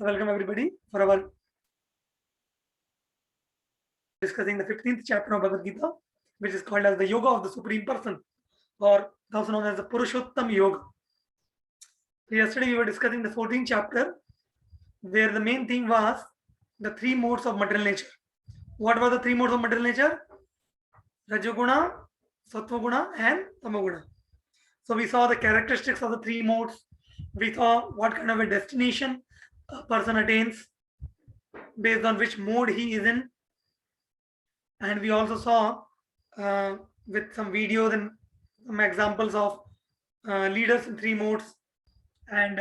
So welcome everybody for our discussing the 15th chapter of Bhagavad Gita, which is called as the Yoga of the Supreme Person, or also known as the Purushottam Yoga. So yesterday we were discussing the 14th chapter, where the main thing was the three modes of material nature. What were the three modes of material nature? Rajoguna, Sattvaguna, and Tamoguna. So we saw the characteristics of the three modes. We saw what kind of a destination a person attains based on which mode he is in. And we also saw with some videos and some examples of leaders in three modes, and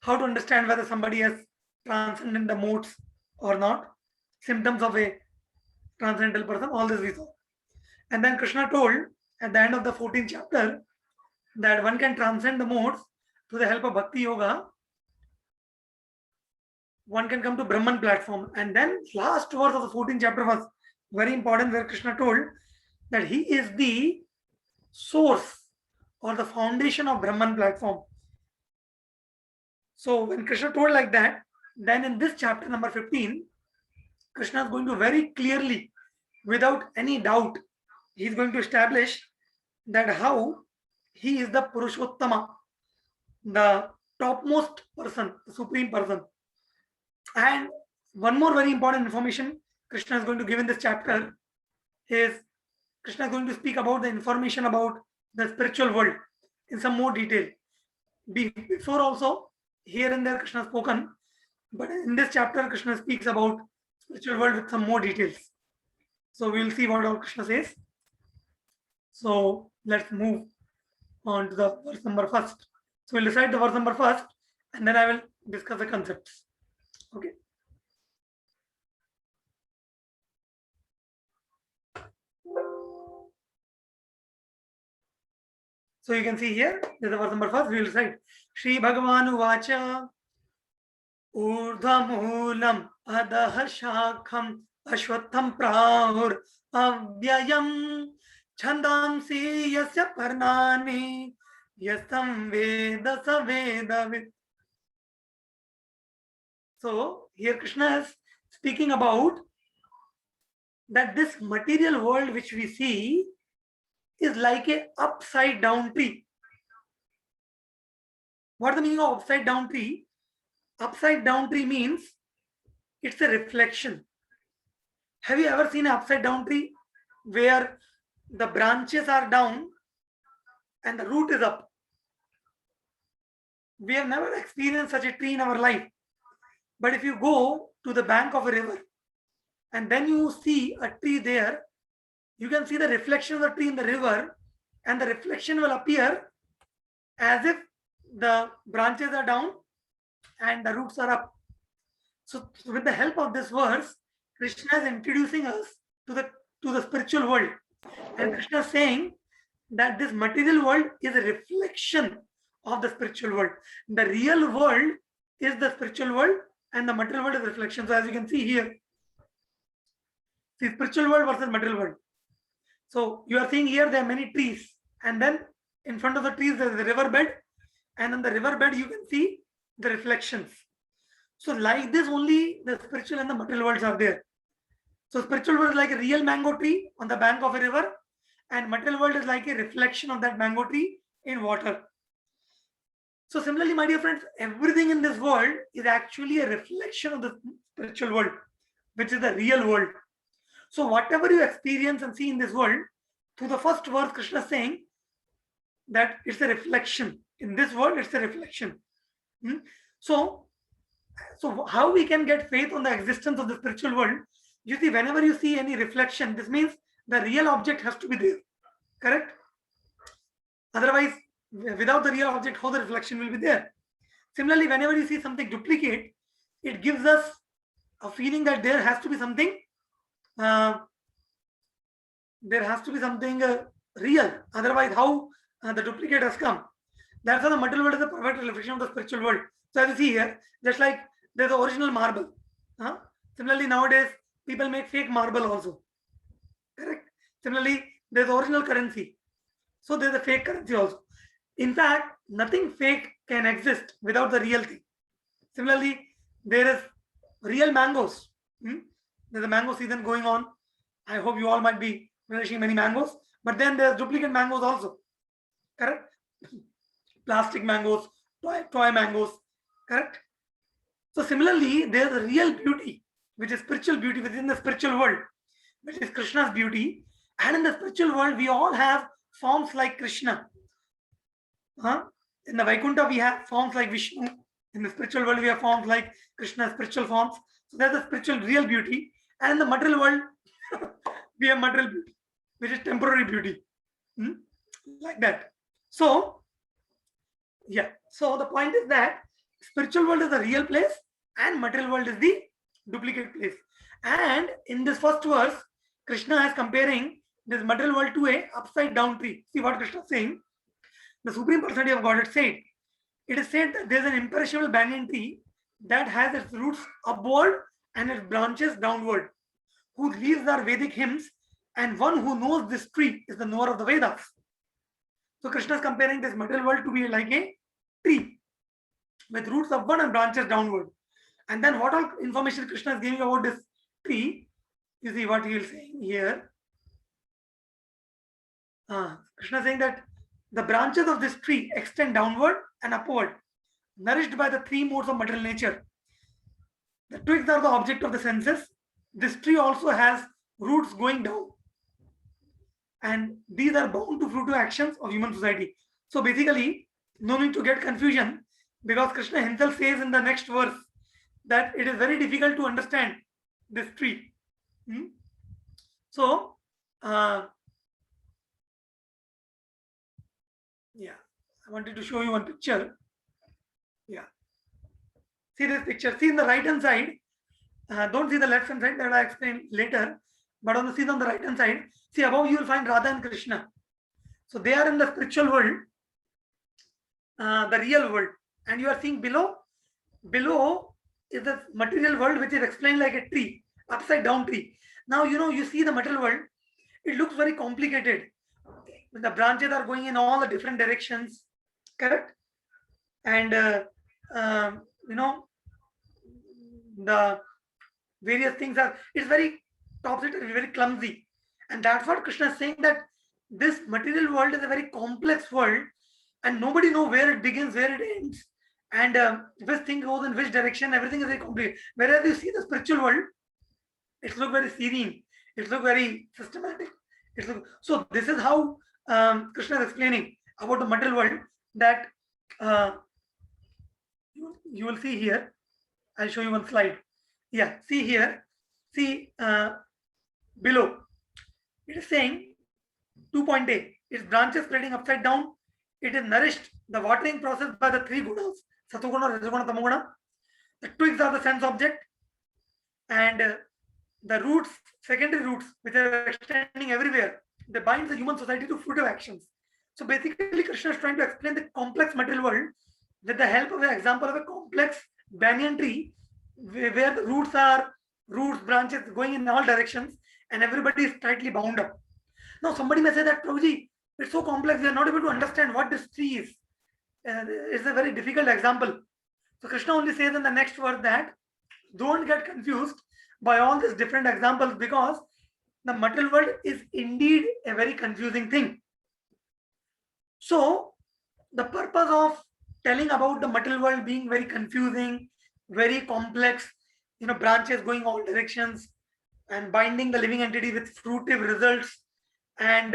how to understand whether somebody has transcended the modes or not, symptoms of a transcendental person, all this we saw. And then Krishna told at the end of the 14th chapter that one can transcend the modes through the help of Bhakti Yoga. One can come to Brahman platform. And then last verse of the 14th chapter was very important, where Krishna told that he is the source or the foundation of Brahman platform. So when Krishna told like that, then in this chapter number 15, Krishna is going to very clearly, without any doubt, he is going to establish that how he is the Purushottama, the topmost person, the supreme person. And one more very important information Krishna is going to give in this chapter is Krishna is going to speak about the information about the spiritual world in some more detail. Before also, here and there Krishna has spoken, but in this chapter Krishna speaks about spiritual world with some more details. So we will see what all Krishna says. So let's move on to the verse number first. So we'll recite the verse number first, and then I will discuss the concepts. Okay. So you can see here, this is the verse number first. We will recite Shri Bhagavanu Vacha Urdhamulam Adaha Shakham Ashwatham Prahur Avyayam Chandamsi Yasya Parnani Yasam Veda Saveda. So here Krishna is speaking about that this material world which we see is like a upside down tree. What is the meaning of upside down tree? Upside down tree means it's a reflection. Have you ever seen an upside down tree where the branches are down and the root is up? We have never experienced such a tree in our life. But if you go to the bank of a river and then you see a tree there, you can see the reflection of the tree in the river, and the reflection will appear as if the branches are down and the roots are up. So with the help of this verse, Krishna is introducing us to the spiritual world. And Krishna is saying that this material world is a reflection of the spiritual world. The real world is the spiritual world, and the material world is reflection. So as you can see here, see spiritual world versus material world. So you are seeing here there are many trees, and then in front of the trees there is a riverbed, and on the riverbed you can see the reflections. So like this only the spiritual and the material worlds are there. So spiritual world is like a real mango tree on the bank of a river, and material world is like a reflection of that mango tree in water. So similarly, my dear friends, everything in this world is actually a reflection of the spiritual world, which is the real world. So whatever you experience and see in this world, through the first verse, Krishna is saying that it's a reflection. In this world, it's a reflection. So how we can get faith on the existence of the spiritual world? You see, whenever you see any reflection, this means the real object has to be there. Correct? Otherwise, without the real object, how the reflection will be there? Similarly, whenever you see something duplicate, it gives us a feeling that there has to be something real. Otherwise, how the duplicate has come? That's how the material world is a perfect reflection of the spiritual world. So as you see here, just like there's the original marble. Similarly, nowadays people make fake marble also. Correct? Similarly, there's original currency. So there's a fake currency also. In fact, nothing fake can exist without the real thing. Similarly, there is real mangoes. There's a mango season going on. I hope you all might be relishing many mangoes. But then there's duplicate mangoes also. Correct? Plastic mangoes, toy mangoes. Correct? So similarly, there's a real beauty, which is spiritual beauty within the spiritual world, which is Krishna's beauty. And in the spiritual world, we all have forms like Krishna. In the Vaikuntha, we have forms like Vishnu. In the spiritual world, we have forms like Krishna, spiritual forms. So there's a spiritual real beauty. And in the material world, we have material beauty, which is temporary beauty. Like that. So, yeah. So the point is that spiritual world is the real place and material world is the duplicate place. And in this first verse, Krishna is comparing this material world to a upside down tree. See what Krishna is saying? The Supreme Personality of Godhead said, it is said that there is an imperishable banyan tree that has its roots upward and its branches downward, whose leaves are Vedic hymns, and one who knows this tree is the knower of the Vedas. So Krishna is comparing this material world to be like a tree with roots upward and branches downward. And then what all information Krishna is giving about this tree? You see what he is saying here. Krishna is saying that the branches of this tree extend downward and upward, nourished by the three modes of material nature. The twigs are the object of the senses. This tree also has roots going down. And these are bound to fruitive actions of human society. So basically, no need to get confusion, because Krishna himself says in the next verse that it is very difficult to understand this tree. So, yeah, I wanted to show you one picture. Yeah. See this picture. See in the right hand side. Don't see the left hand side, that I'll explain later. But on the right hand side, see above you will find Radha and Krishna. So they are in the spiritual world, the real world. And you are seeing below. Below is the material world, which is explained like a tree, upside down tree. Now, you see the material world. It looks very complicated. The branches are going in all the different directions, correct? And the various things it's very topsy-turvy, very clumsy. And that's what Krishna is saying, that this material world is a very complex world and nobody knows where it begins, where it ends, and which thing goes in which direction. Everything is very complicated. Whereas you see the spiritual world, it looks very serene, it looks very systematic. So this is how Krishna is explaining about the material world, that you will see here. I'll show you one slide. Yeah, see here. See below. It is saying 2.8. Its branches spreading upside down. It is nourished, the watering process, by the three gunas: Satoguna, Rajoguna, Tamoguna. The twigs are the sense object, and the roots, secondary roots, which are extending everywhere, they bind the human society to fruitive actions. So basically, Krishna is trying to explain the complex material world with the help of an example of a complex banyan tree, where the roots, branches going in all directions, and everybody is tightly bound up. Now, somebody may say that, Prabhuji, it's so complex, we are not able to understand what this tree is. It's a very difficult example. So Krishna only says in the next verse that don't get confused by all these different examples, because the material world is indeed a very confusing thing. So the purpose of telling about the material world being very confusing, very complex, branches going all directions and binding the living entity with fruitive results, and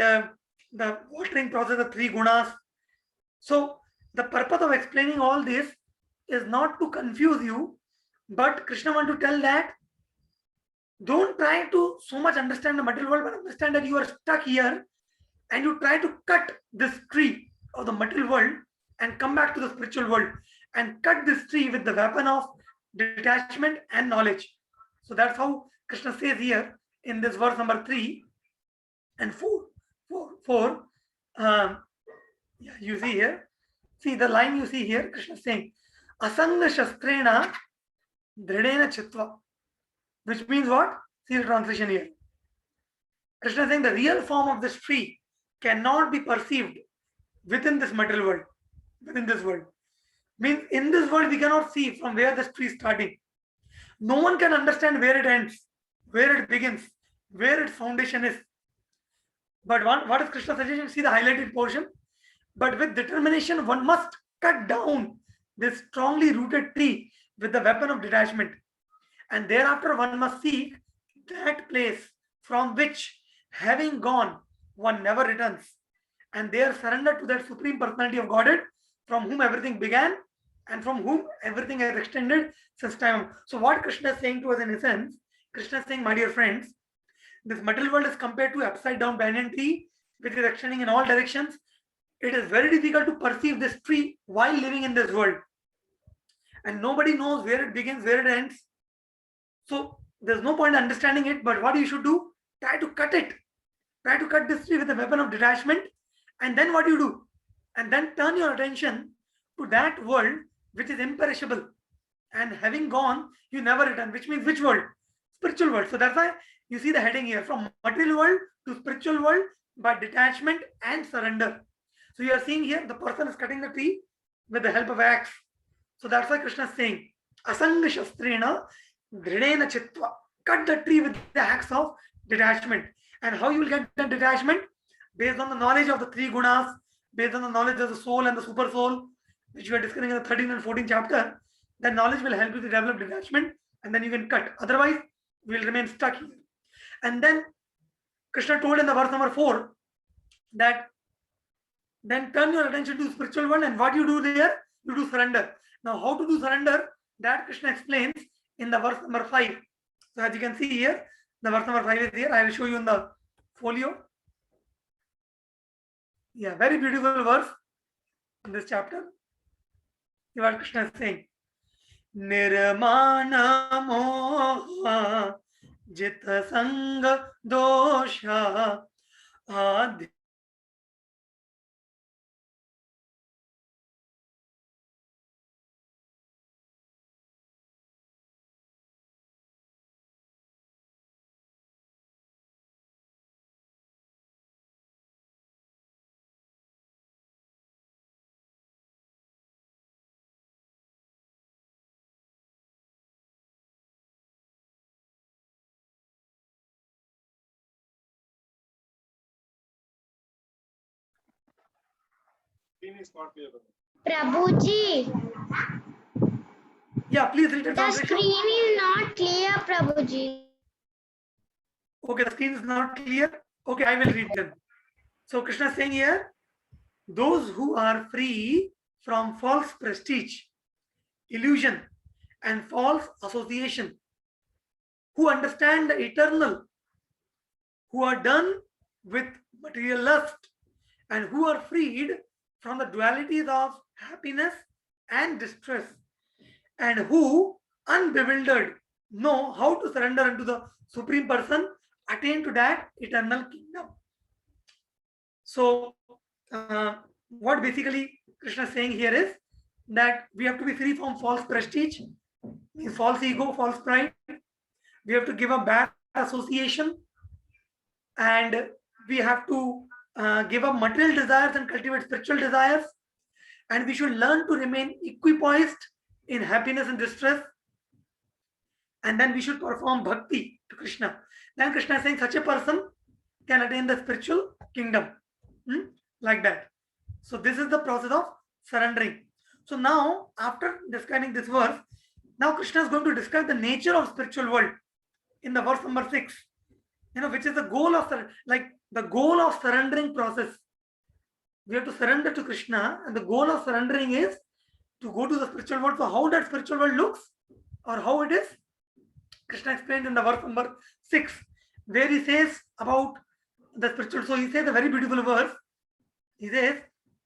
the watering process of three gunas. So the purpose of explaining all this is not to confuse you, but Krishna wants to tell that don't try to so much understand the material world, but understand that you are stuck here and you try to cut this tree of the material world and come back to the spiritual world, and cut this tree with the weapon of detachment and knowledge. So that's how Krishna says here in this verse number 3 and 4. You see here, see the line you see here, Krishna is saying, Asanga Shastrena Dridena Chitva, which means what? See the translation here. Krishna is saying the real form of this tree cannot be perceived within this material world, within this world. Means in this world we cannot see from where this tree is starting. No one can understand where it ends, where it begins, where its foundation is. But what is Krishna's suggestion? See the highlighted portion. But with determination, one must cut down this strongly rooted tree with the weapon of detachment. And thereafter, one must seek that place from which, having gone, one never returns. And there surrender to that Supreme Personality of Godhead, from whom everything began and from whom everything has extended since time. So, what Krishna is saying to us in essence, Krishna is saying, my dear friends, this material world is compared to upside down banyan tree, which is extending in all directions. It is very difficult to perceive this tree while living in this world. And nobody knows where it begins, where it ends. So there's no point understanding it, but what you should do, try to cut it. Try to cut this tree with a weapon of detachment. And then what you do? And then turn your attention to that world which is imperishable. And having gone, you never return, which means which world? Spiritual world. So that's why you see the heading here, from material world to spiritual world by detachment and surrender. So you are seeing here the person is cutting the tree with the help of axe. So that's why Krishna is saying, Asanga Shastrena Dridena Chitva. Cut the tree with the axe of detachment. And how you will get the detachment? Based on the knowledge of the three gunas, based on the knowledge of the soul and the super soul, which we are discussing in the 13th and 14th chapter, that knowledge will help you to develop detachment, and then you can cut. Otherwise, we will remain stuck here. And then Krishna told in the verse number 4 that then turn your attention to the spiritual world, and what you do there? You do surrender. Now, how to do surrender? That Krishna explains in the verse number 5. So, as you can see here, the verse number 5 is here. I will show you in the folio. Yeah, very beautiful verse in this chapter. What Krishna is saying. Nirmana moha jita sanga dosha adhi. Prabhuji, Yeah, please read the the translation. screen is not clear, Prabhuji. Okay, the screen is not clear. Okay, I will read them. So Krishna is saying here, those who are free from false prestige, illusion, and false association, who understand the eternal, who are done with material lust, and who are freed from the dualities of happiness and distress, and who, unbewildered, know how to surrender unto the Supreme Person, attain to that eternal kingdom. So, what basically Krishna is saying here is that we have to be free from false prestige, means false ego, false pride. We have to give up bad association, and we have to give up material desires and cultivate spiritual desires. And we should learn to remain equipoised in happiness and distress. And then we should perform bhakti to Krishna. Then Krishna is saying such a person can attain the spiritual kingdom. Like that. So this is the process of surrendering. So now, after describing this verse, now Krishna is going to describe the nature of spiritual world in the verse number 6. Which is the goal of the goal of surrendering process. We have to surrender to Krishna, and the goal of surrendering is to go to the spiritual world. So how that spiritual world looks, or how it is, Krishna explained in the verse number 6, where he says about the spiritual. So he says a very beautiful verse. He says,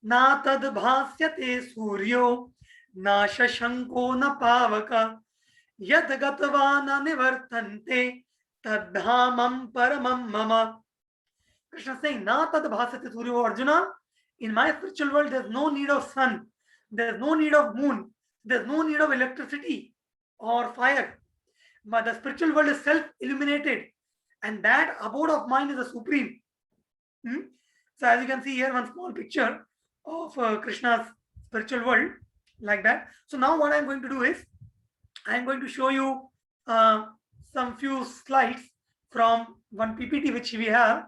Na tad bhasyate suryo, na shashanko na pavaka, yad gatva na nivartante, tadhamam paramam mama. Krishna is saying, Na tad bhasyate suryo, Arjuna, in my spiritual world, there's no need of sun, there's no need of moon, there's no need of electricity or fire. But the spiritual world is self-illuminated, and that abode of mine is the supreme. So as you can see here, one small picture of Krishna's spiritual world, like that. So now what I'm going to do is, I'm going to show you some few slides from one PPT which we have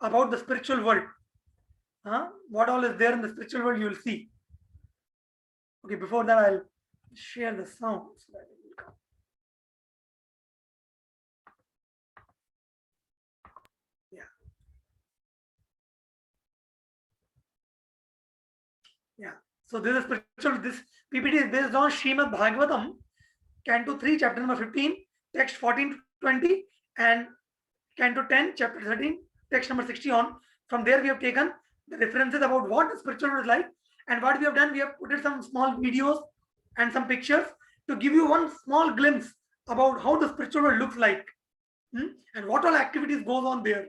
about the spiritual world. What all is there in the spiritual world, you will see. Okay, before that, I'll share the sound so that it will come. Yeah. So this is spiritual. This PPT is based on Srimad Bhagavatam, Canto 3, chapter number 15, text 14 to 20, and Canto 10, chapter 13, text number 60 on. From there, we have taken the references about what the spiritual world is like, and what we have done, we have put some small videos and some pictures to give you one small glimpse about how the spiritual world looks like, and what all activities goes on there.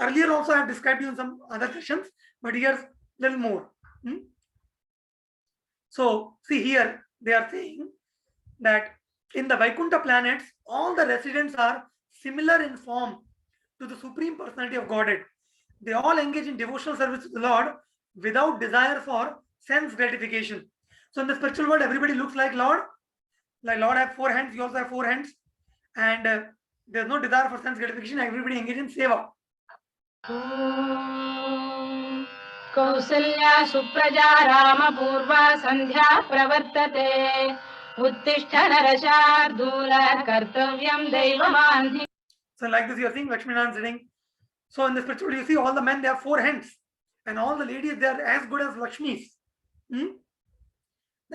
Earlier also I have described you in some other sessions, but here's a little more. So see here, they are saying that in the Vaikuntha planets, all the residents are similar in form to the Supreme Personality of Godhead. They all engage in devotional service to the Lord without desire for sense gratification. So in the spiritual world, everybody looks like Lord. Like Lord have 4 hands, you also have 4 hands. And there's no desire for sense gratification. Everybody engage in seva. Kausalya Supraja रामपूर्वा संध्या प्रवर्तते उत्तिष्ठ नरशार्दूल कर्तव्यं दैवमान्धि. So like this you are seeing Lakshminarayan sitting. So in the spiritual you see all the men, they have 4 hands, and all the ladies, they are as good as Lakshmis. Then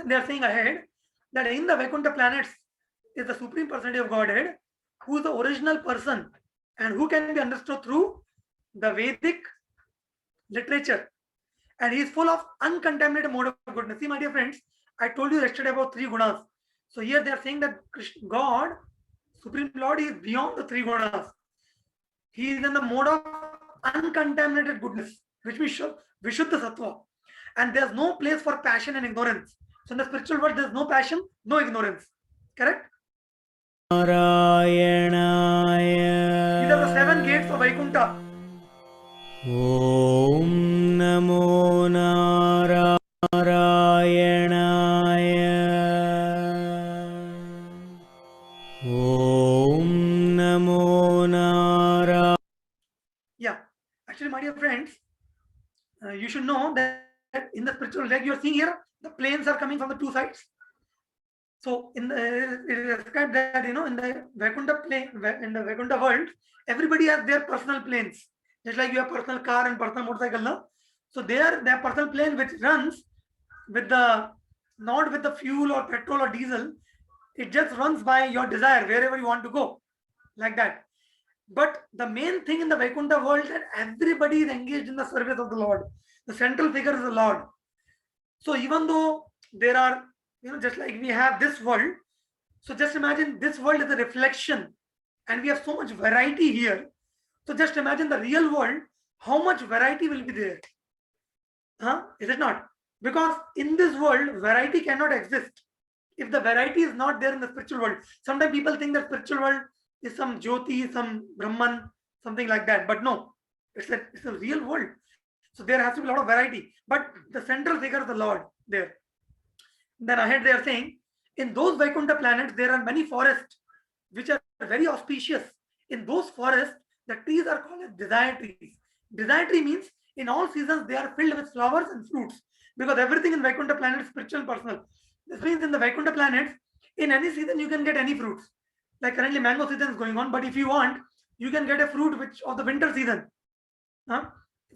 they are saying ahead that in the Vaikuntha planets is the Supreme Personality of Godhead, who is the original person and who can be understood through the Vedic literature, and he is full of uncontaminated mode of goodness. See, my dear friends, I told you yesterday about 3 gunas. So here they are saying that Krishna, God, Supreme Lord, is beyond the 3 gunas. He is in the mode of uncontaminated goodness, which we should Vishuddha Sattva, and there's no place for passion and ignorance. So in the spiritual world, there's no passion, no ignorance. Correct? Narayana. These are the 7 gates of Vaikuntha. Om Namo Narayanaya. Om Namo Narayanaya. Yeah, actually, my dear friends, you should know that in the spiritual, like you are seeing here, the planes are coming from the 2 sides. So in the, it is described that in the Vaikuntha plane, in the Vaikuntha world, everybody has their personal planes. Just like you have personal car and personal motorcycle, no? So their personal plane which runs with not with the fuel or petrol or diesel, it just runs by your desire wherever you want to go, like that. But the main thing in the Vaikuntha world that everybody is engaged in the service of the Lord. The central figure is the Lord. So even though there are, just like we have this world, so just imagine this world is a reflection, and we have so much variety here. So just imagine the real world, how much variety will be there. Is it not? Because in this world, variety cannot exist if the variety is not there in the spiritual world. Sometimes people think that spiritual world is some Jyoti, some Brahman, something like that. But no, it's a real world. So there has to be a lot of variety. But the central figure is the Lord there. Then ahead they are saying, in those Vaikuntha planets, there are many forests which are very auspicious. In those forests, the trees are called as desire trees. Desire tree means in all seasons they are filled with flowers and fruits, because everything in Vaikuntha planet is spiritual and personal. This means in the Vaikuntha planets, in any season you can get any fruits. Like currently mango season is going on, but if you want, you can get a fruit which of the winter season.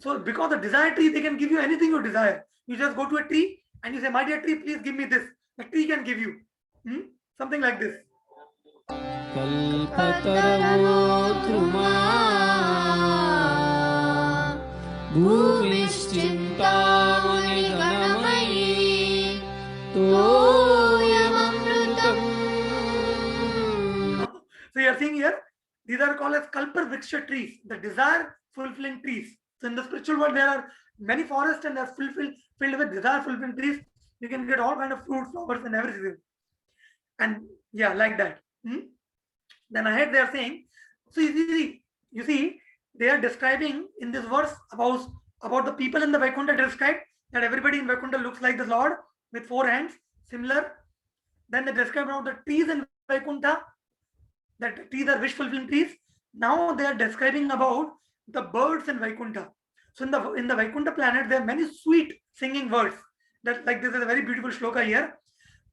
So because the desire tree, they can give you anything you desire. You just go to a tree and you say, my dear tree, please give me this. The tree can give you something like this. So you are seeing here, these are called as Kalpa Vriksha trees, the desire fulfilling trees. So in the spiritual world, there are many forests and they are filled with desire fulfilling trees. You can get all kind of fruits, flowers, and everything. And yeah, like that. Then ahead they are saying, so you see, they are describing in this verse about the people in the Vaikuntha. Describe that everybody in Vaikuntha looks like the Lord with 4 hands, similar. Then they describe about the trees in Vaikuntha. that trees are wish-fulfilling trees. Now they are describing about the birds in Vaikuntha. So in the Vaikuntha planet, there are many sweet singing birds. That, like, this is a very beautiful shloka here.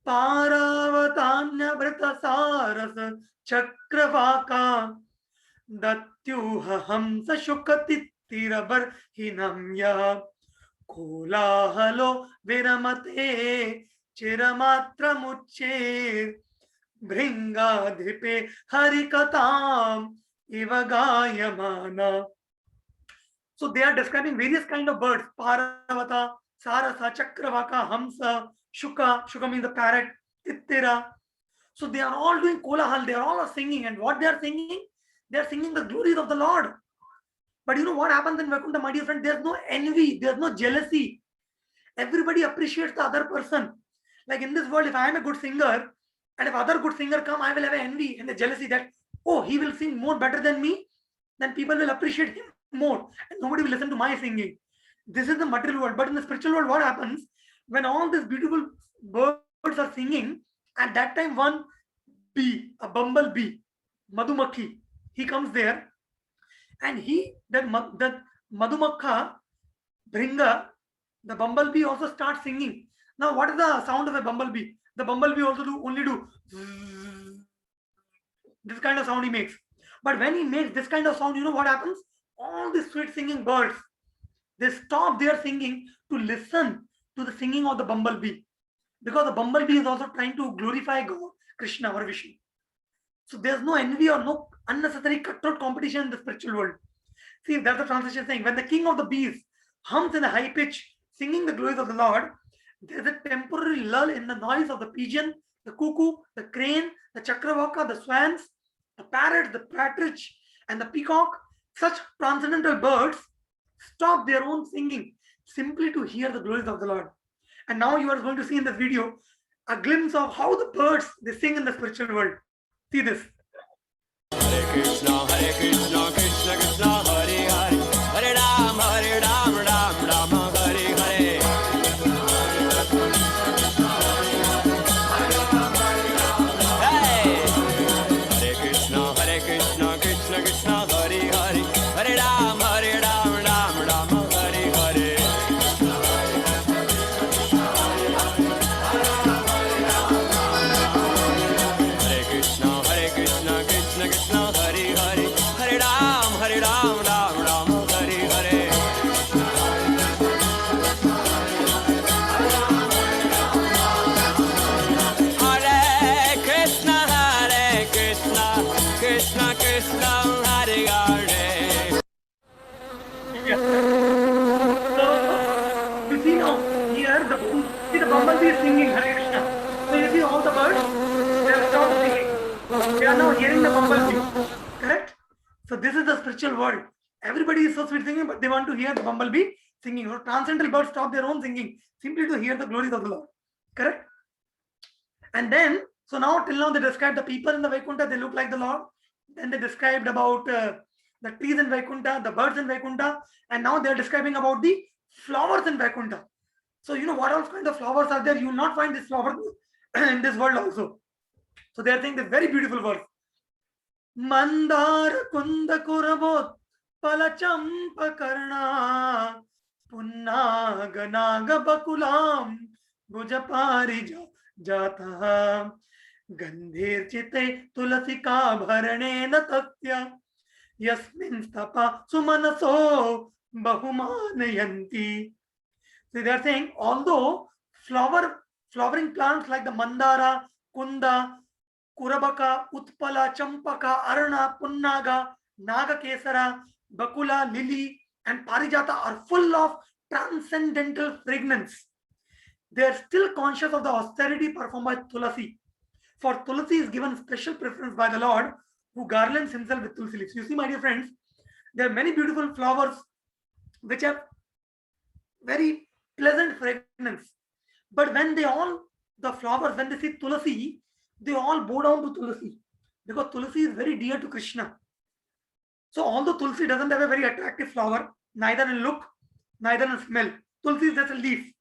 Paravatanya vrita saras chakravaka datyuha hamsa shukati tirabar hinamya kolahalo viramate chiramatra muche bhringadhipe harikatam ivagayamana. So they are describing various kind of birds: Paravata, Sarasa, Chakravaka, Hamsa, Shuka. Shuka means the parrot, Tittira. So they are all doing kolahal. They are all singing, and what they are singing? They are singing the glories of the Lord. But you know what happens in Vaikuntha, my dear friend? There's no envy, there's no jealousy. Everybody appreciates the other person. Like in this world, if I am a good singer, and if other good singer come, I will have an envy and the jealousy that, oh, he will sing more better than me, then people will appreciate him more, and nobody will listen to my singing. This is the material world. But in the spiritual world, what happens? When all these beautiful birds are singing, at that time one bee, a bumblebee, Madhumakhi, he comes there, and that Madhumakha, Bhringa, the bumblebee also starts singing. Now, what is the sound of a bumblebee? The bumblebee also only do this kind of sound he makes. But when he makes this kind of sound, you know what happens? All these sweet singing birds, they stop their singing to listen to the singing of the bumblebee, because the bumblebee is also trying to glorify God, Krishna or Vishnu. So there's no envy or no unnecessary cutthroat competition in the spiritual world. See, that's the translation saying, when the king of the bees hums in a high pitch, singing the glories of the Lord, there's a temporary lull in the noise of the pigeon, the cuckoo, the crane, the chakravaka, the swans, the parrot, the partridge, and the peacock. Such transcendental birds stop their own singing simply to hear the glories of the Lord. And now you are going to see in this video a glimpse of how the birds, they sing in the spiritual world. See this. Hare Krishna, Krishna Krishna, Hare Hare, Hare Ram, Ram Rama, Hare Hare. Hey! Hare Krishna, Krishna Krishna, Hare Hare, Hare Ram, Ram Hare Hare. Hare Krishna, Krishna Krishna, Hare Hare, Hare Ram, Ram Hare Hare. Hare Krishna, Krishna Krishna, Hare Hare. So you see now here the bumblebee is singing Hare Krishna. So you see all the birds, they have stopped singing. They are now hearing the bumblebee. Correct? So this is the spiritual world. Everybody is so sweet singing, but they want to hear the bumblebee singing. So transcendental birds stop their own singing simply to hear the glories of the Lord. Correct? And then, so now till now they described the people in the Vaikuntha, they look like the Lord. Then they described about the trees in Vaikuntha, the birds in Vaikuntha, and now they are describing about the flowers in Vaikuntha. So you know what else kind of flowers are there? You will not find this flower in this world also. So they are saying this very beautiful verse. Mandar kunda kurabot palachampa karna punna ganaga bakulam gujapari jata gandhir chite tulasika bharane natatya yasmin stapa sumanaso bahumanayanti. So they are saying, although flowering plants like the mandara, kunda, kurabaka, utpala, champaka, arana, punnaga, nagakesara, bakula, lily, and parijata are full of transcendental fragrance. They are still conscious of the austerity performed by Tulasi. For Tulasi is given special preference by the Lord, who garlands himself with Tulsi leaves. You see, my dear friends, there are many beautiful flowers which have very pleasant fragrance. But when the flowers, when they see Tulasi, they all bow down to Tulasi, because Tulasi is very dear to Krishna. So although Tulsi doesn't have a very attractive flower, neither in look, neither in smell, Tulsi is just a leaf.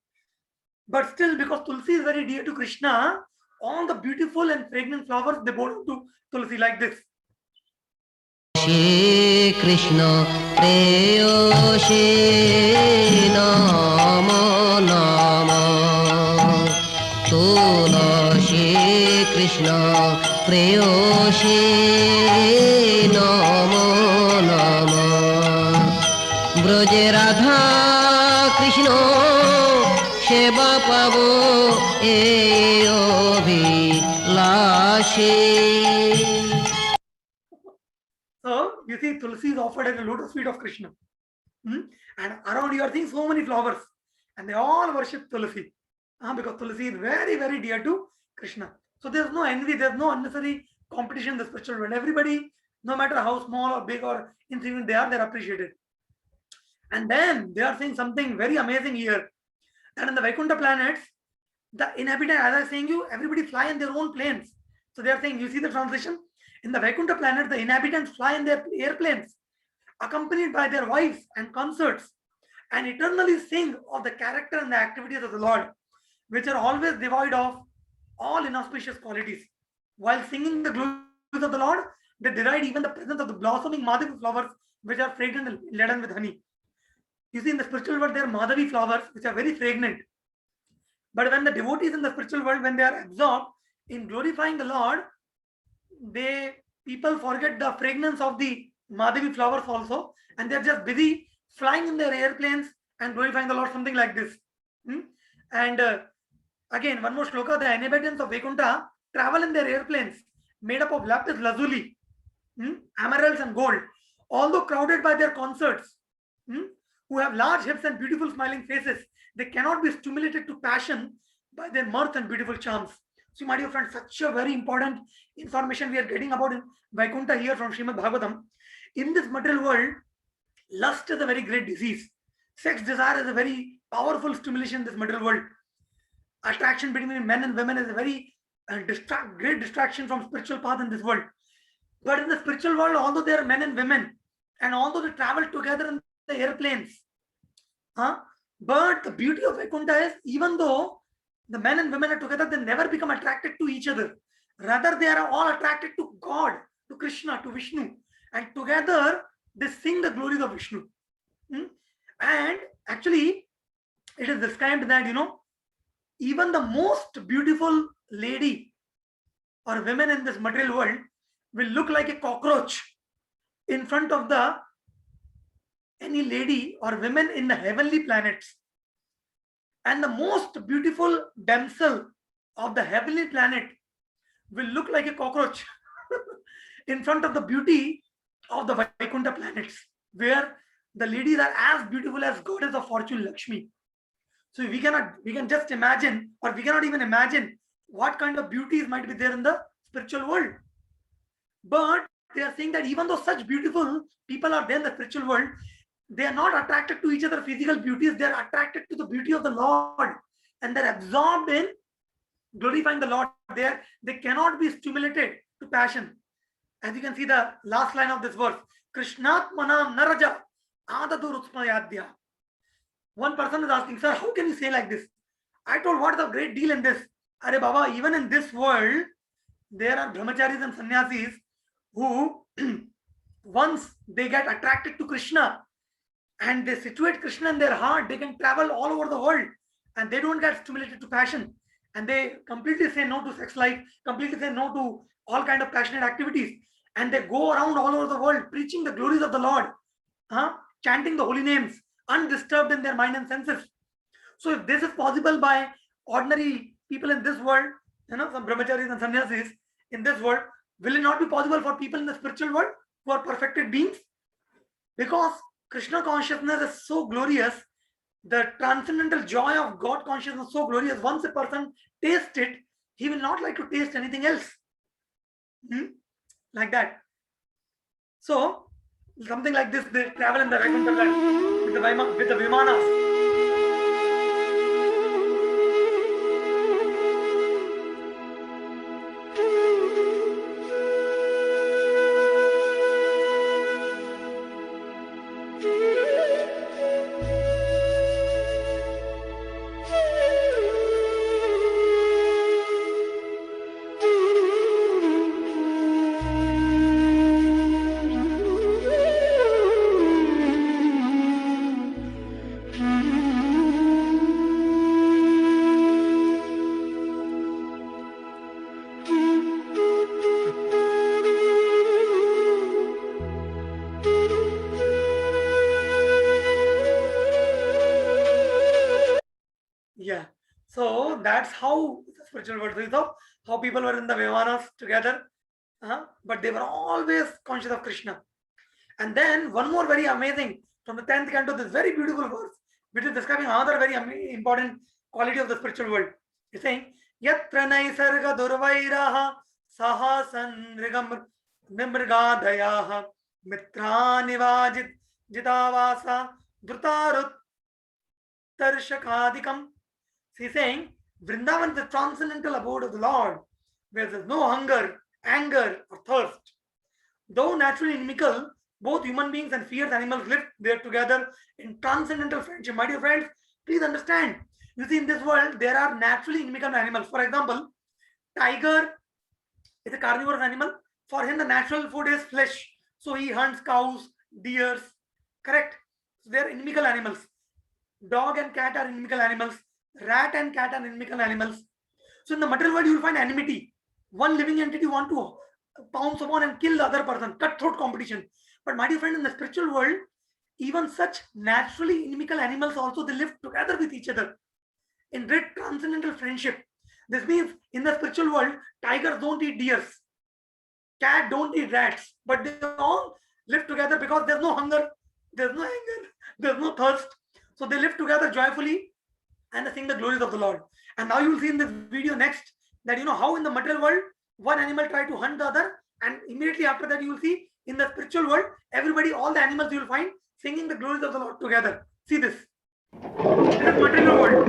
But still, because Tulsi is very dear to Krishna, all the beautiful and fragrant flowers, they bow down to Tulsi like this. Shrikrishna প্রেয়সী নমো নমো তুলসী কৃষ্ণ প্রেয়সী নমো নমো ব্রজে রাধা কৃষ্ণ সেবা পাবো এই অভিলাষী। So you see, Tulsi is offered at the lotus feet of Krishna. And around you are seeing so many flowers. And they all worship Tulsi. Because Tulsi is very, very dear to Krishna. So there's no envy, there's no unnecessary competition in the spiritual world. Everybody, no matter how small or big or insignificant they are, they're appreciated. And then they are saying something very amazing here. That in the Vaikuntha planets, the inhabitants, as I was saying you, everybody fly in their own planes. So they are saying, you see the translation? In the Vaikuntha planet, the inhabitants fly in their airplanes, accompanied by their wives and consorts, and eternally sing of the character and the activities of the Lord, which are always devoid of all inauspicious qualities. While singing the glories of the Lord, they deride even the presence of the blossoming Madhavi flowers, which are fragrant and laden with honey. You see, in the spiritual world, there are Madhavi flowers, which are very fragrant. But when the devotees in the spiritual world, when they are absorbed in glorifying the Lord, people forget the fragrance of the Madhavi flowers also, and they're just busy flying in their airplanes and glorifying the Lord, something like this. And again, one more shloka: the inhabitants of Vaikuntha travel in their airplanes made up of lapis lazuli, emeralds and gold, although crowded by their consorts, who have large hips and beautiful smiling faces. They cannot be stimulated to passion by their mirth and beautiful charms. So, my dear friends, such a very important information we are getting about in Vaikuntha here from Srimad Bhagavatam. In this material world, lust is a very great disease. Sex desire is a very powerful stimulation in this material world. Attraction between men and women is a very great distraction from spiritual path in this world. But in the spiritual world, although there are men and women, and although they travel together in the airplanes, but the beauty of Vaikuntha is, even though the men and women are together, they never become attracted to each other. Rather, they are all attracted to God, to Krishna, to Vishnu. And together, they sing the glories of Vishnu. And actually, it is described that, even the most beautiful lady or women in this material world will look like a cockroach in front of any lady or women in the heavenly planets. And the most beautiful damsel of the heavenly planet will look like a cockroach in front of the beauty of the Vaikuntha planets, where the ladies are as beautiful as goddess of fortune Lakshmi. So we can just imagine, or we cannot even imagine what kind of beauties might be there in the spiritual world. But they are saying that even though such beautiful people are there in the spiritual world, they are not attracted to each other's physical beauties. They are attracted to the beauty of the Lord, and they're absorbed in glorifying the Lord. They cannot be stimulated to passion. As you can see the last line of this verse, Krishnatmanam naraja adadurutsmayadya. One person is asking, sir, how can you say like this? I told, what is the great deal in this? Are Baba, even in this world, there are brahmacharis and sannyasis who once they get attracted to Krishna, and they situate Krishna in their heart, they can travel all over the world, and they don't get stimulated to passion, and they completely say no to sex life, completely say no to all kind of passionate activities, and they go around all over the world preaching the glories of the Lord, chanting the holy names, undisturbed in their mind and senses. So if this is possible by ordinary people in this world, some brahmacharis and sannyasis in this world, will it not be possible for people in the spiritual world who are perfected beings? Because Krishna consciousness is so glorious, the transcendental joy of God consciousness is so glorious. Once a person tastes it, he will not like to taste anything else. Like that. So, something like this, they travel in the Vaikuntha with the Vimanas. Yeah. So that's how the spiritual world is. So how people were in the Vimanas together, but they were always conscious of Krishna. And then one more very amazing from the 10th canto, this very beautiful verse, which is describing another very important quality of the spiritual world. It's saying, Yatra naisarga durvairaha sahasan rigam nimrgadayaha mitrani jitavasa dhrutarut tarshakadikam. He's saying, Vrindavan is the transcendental abode of the Lord, where there's no hunger, anger, or thirst. Though naturally inimical, both human beings and fierce animals live there together in transcendental friendship. My dear friends, please understand. You see, in this world, there are naturally inimical animals. For example, tiger is a carnivorous animal. For him, the natural food is flesh. So he hunts cows, deers. Correct? So they are inimical animals. Dog and cat are inimical animals. Rat and cat are inimical animals. So in the material world, you will find enmity. One living entity want to pounce upon and kill the other person, cutthroat competition. But my dear friend, in the spiritual world, even such naturally inimical animals also, they live together with each other in great transcendental friendship. This means in the spiritual world, tigers don't eat deers, cat don't eat rats, but they all live together because there's no hunger, there's no anger, there's no thirst. So they live together joyfully and they sing the glories of the Lord. And now you will see in this video next that how in the material world one animal try to hunt the other, and immediately after that you will see in the spiritual world everybody, all the animals you will find singing the glories of the Lord together. See this. This is material world.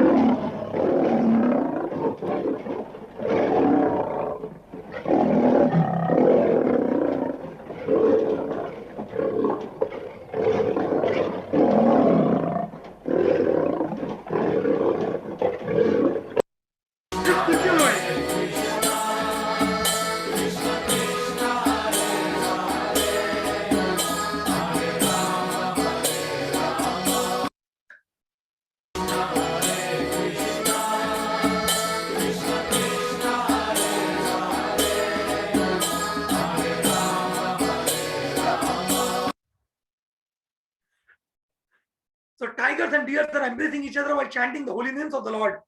So tigers and deers are embracing each other while chanting the holy names of the Lord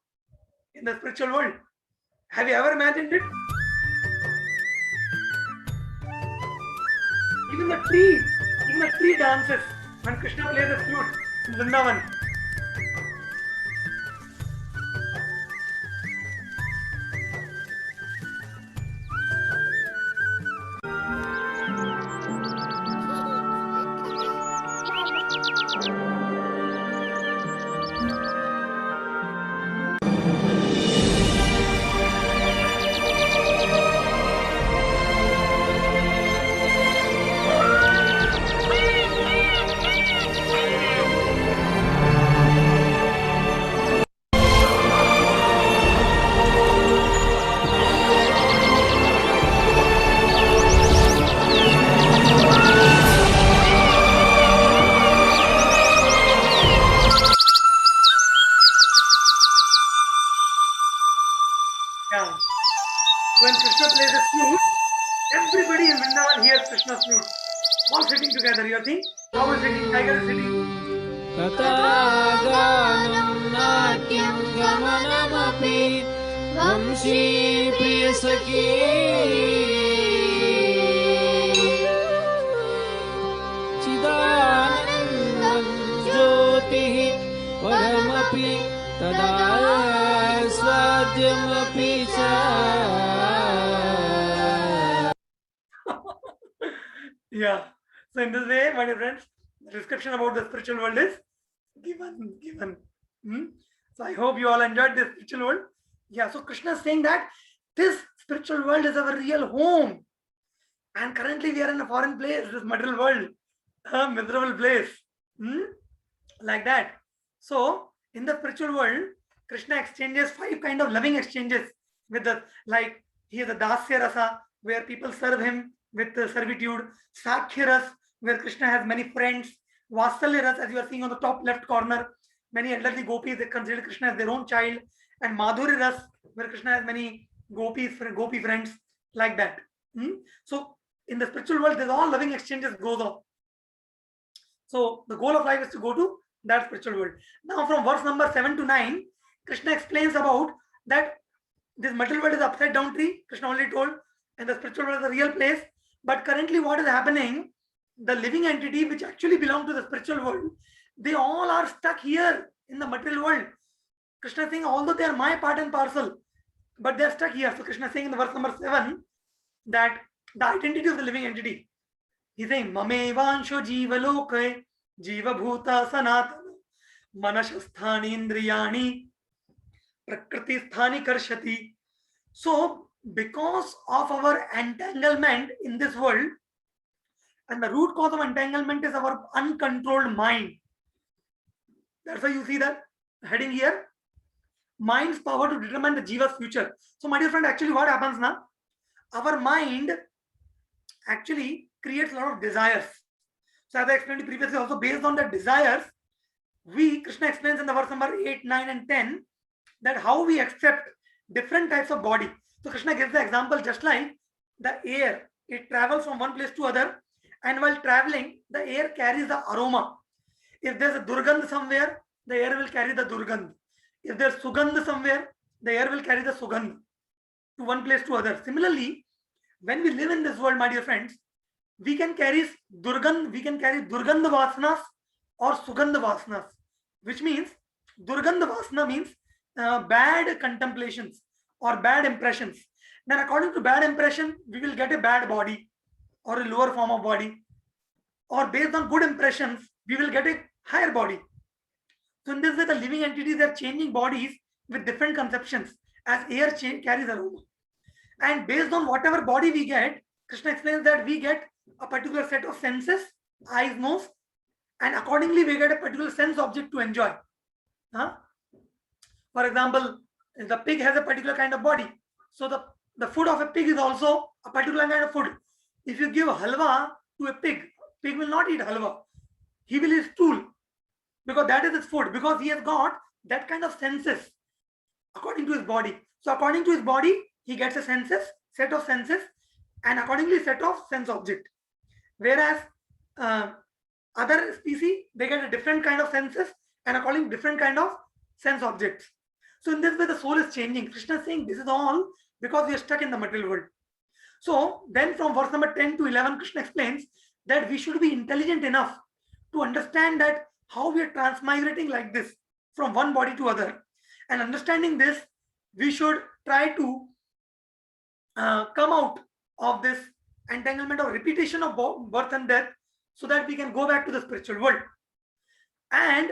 in the spiritual world. Have you ever imagined it? Even the tree dances when Krishna plays the flute in Vrindavan. Yeah. When Krishna plays the flute, everybody in Vrindavan hears Krishna's flute. All sitting together. You think? How is sitting? Tiger is sitting. तथागानं नाट्यं गमनमपि वंशी प्रियसखी चिदानन्दं ज्योतिः परमपि तदा स्वाद्यमपि च. Yeah. So in this way, my dear friends, the description about the spiritual world is given. So I hope you all enjoyed this spiritual world. Yeah. So Krishna is saying that this spiritual world is our real home, and currently we are in a foreign place, this material world, a miserable place, like that. So in the spiritual world, Krishna exchanges 5 kind of loving exchanges with us. Like he is a dasya rasa, where people serve him with servitude. Sakhya ras, where Krishna has many friends. Vatsalya ras, as you are seeing on the top left corner, many elderly gopis, they consider Krishna as their own child. And Madhuri ras, where Krishna has many gopi friends, like that. So in the spiritual world, there's all loving exchanges goes on. So the goal of life is to go to that spiritual world. Now from verse number 7 to 9, Krishna explains about that this material world is upside down tree, Krishna already told, and the spiritual world is the real place. But currently what is happening, the living entity which actually belong to the spiritual world, they all are stuck here in the material world. Krishna is saying, although they are my part and parcel, but they are stuck here. So Krishna is saying in the verse number 7 that the identity of the living entity. He's saying, Mamevansho jiva loke, jiva bhuta sanatana, manashasthani indriyani, prakriti sthani karshati. So, because of our entanglement in this world, and the root cause of entanglement is our uncontrolled mind. That's why you see that heading here, mind's power to determine the jiva's future. So, my dear friend, actually what happens now? Our mind actually creates a lot of desires. So, as I explained previously, also based on the desires, Krishna explains in the verse number 8, 9 and 10 that how we accept different types of body. So Krishna gives the example just like the air. It travels from one place to other, and while traveling, the air carries the aroma. If there's a durgandh somewhere, the air will carry the durgandh. If there's sugandh somewhere, the air will carry the sugandh to one place to other. Similarly, when we live in this world, my dear friends, we can carry durgandh vasanas or sugandh vasanas, which means durgandh vasana means bad contemplations or bad impressions. Then according to bad impression, we will get a bad body or a lower form of body, or based on good impressions, we will get a higher body. So in this way, the living entities are changing bodies with different conceptions as air carries aroma. And based on whatever body we get, Krishna explains that we get a particular set of senses, eyes, nose, and accordingly we get a particular sense object to enjoy. For example, the pig has a particular kind of body. So the food of a pig is also a particular kind of food. If you give halwa to a pig will not eat halwa. He will eat stool, because that is his food, because he has got that kind of senses according to his body. So according to his body, he gets a set of senses, and accordingly set of sense object. Whereas other species, they get a different kind of senses and according to different kind of sense objects. So in this way, the soul is changing. Krishna is saying this is all because we are stuck in the material world. So then from verse number 10 to 11, Krishna explains that we should be intelligent enough to understand that how we are transmigrating like this from one body to other. And understanding this, we should try to come out of this entanglement of repetition of birth and death, so that we can go back to the spiritual world. And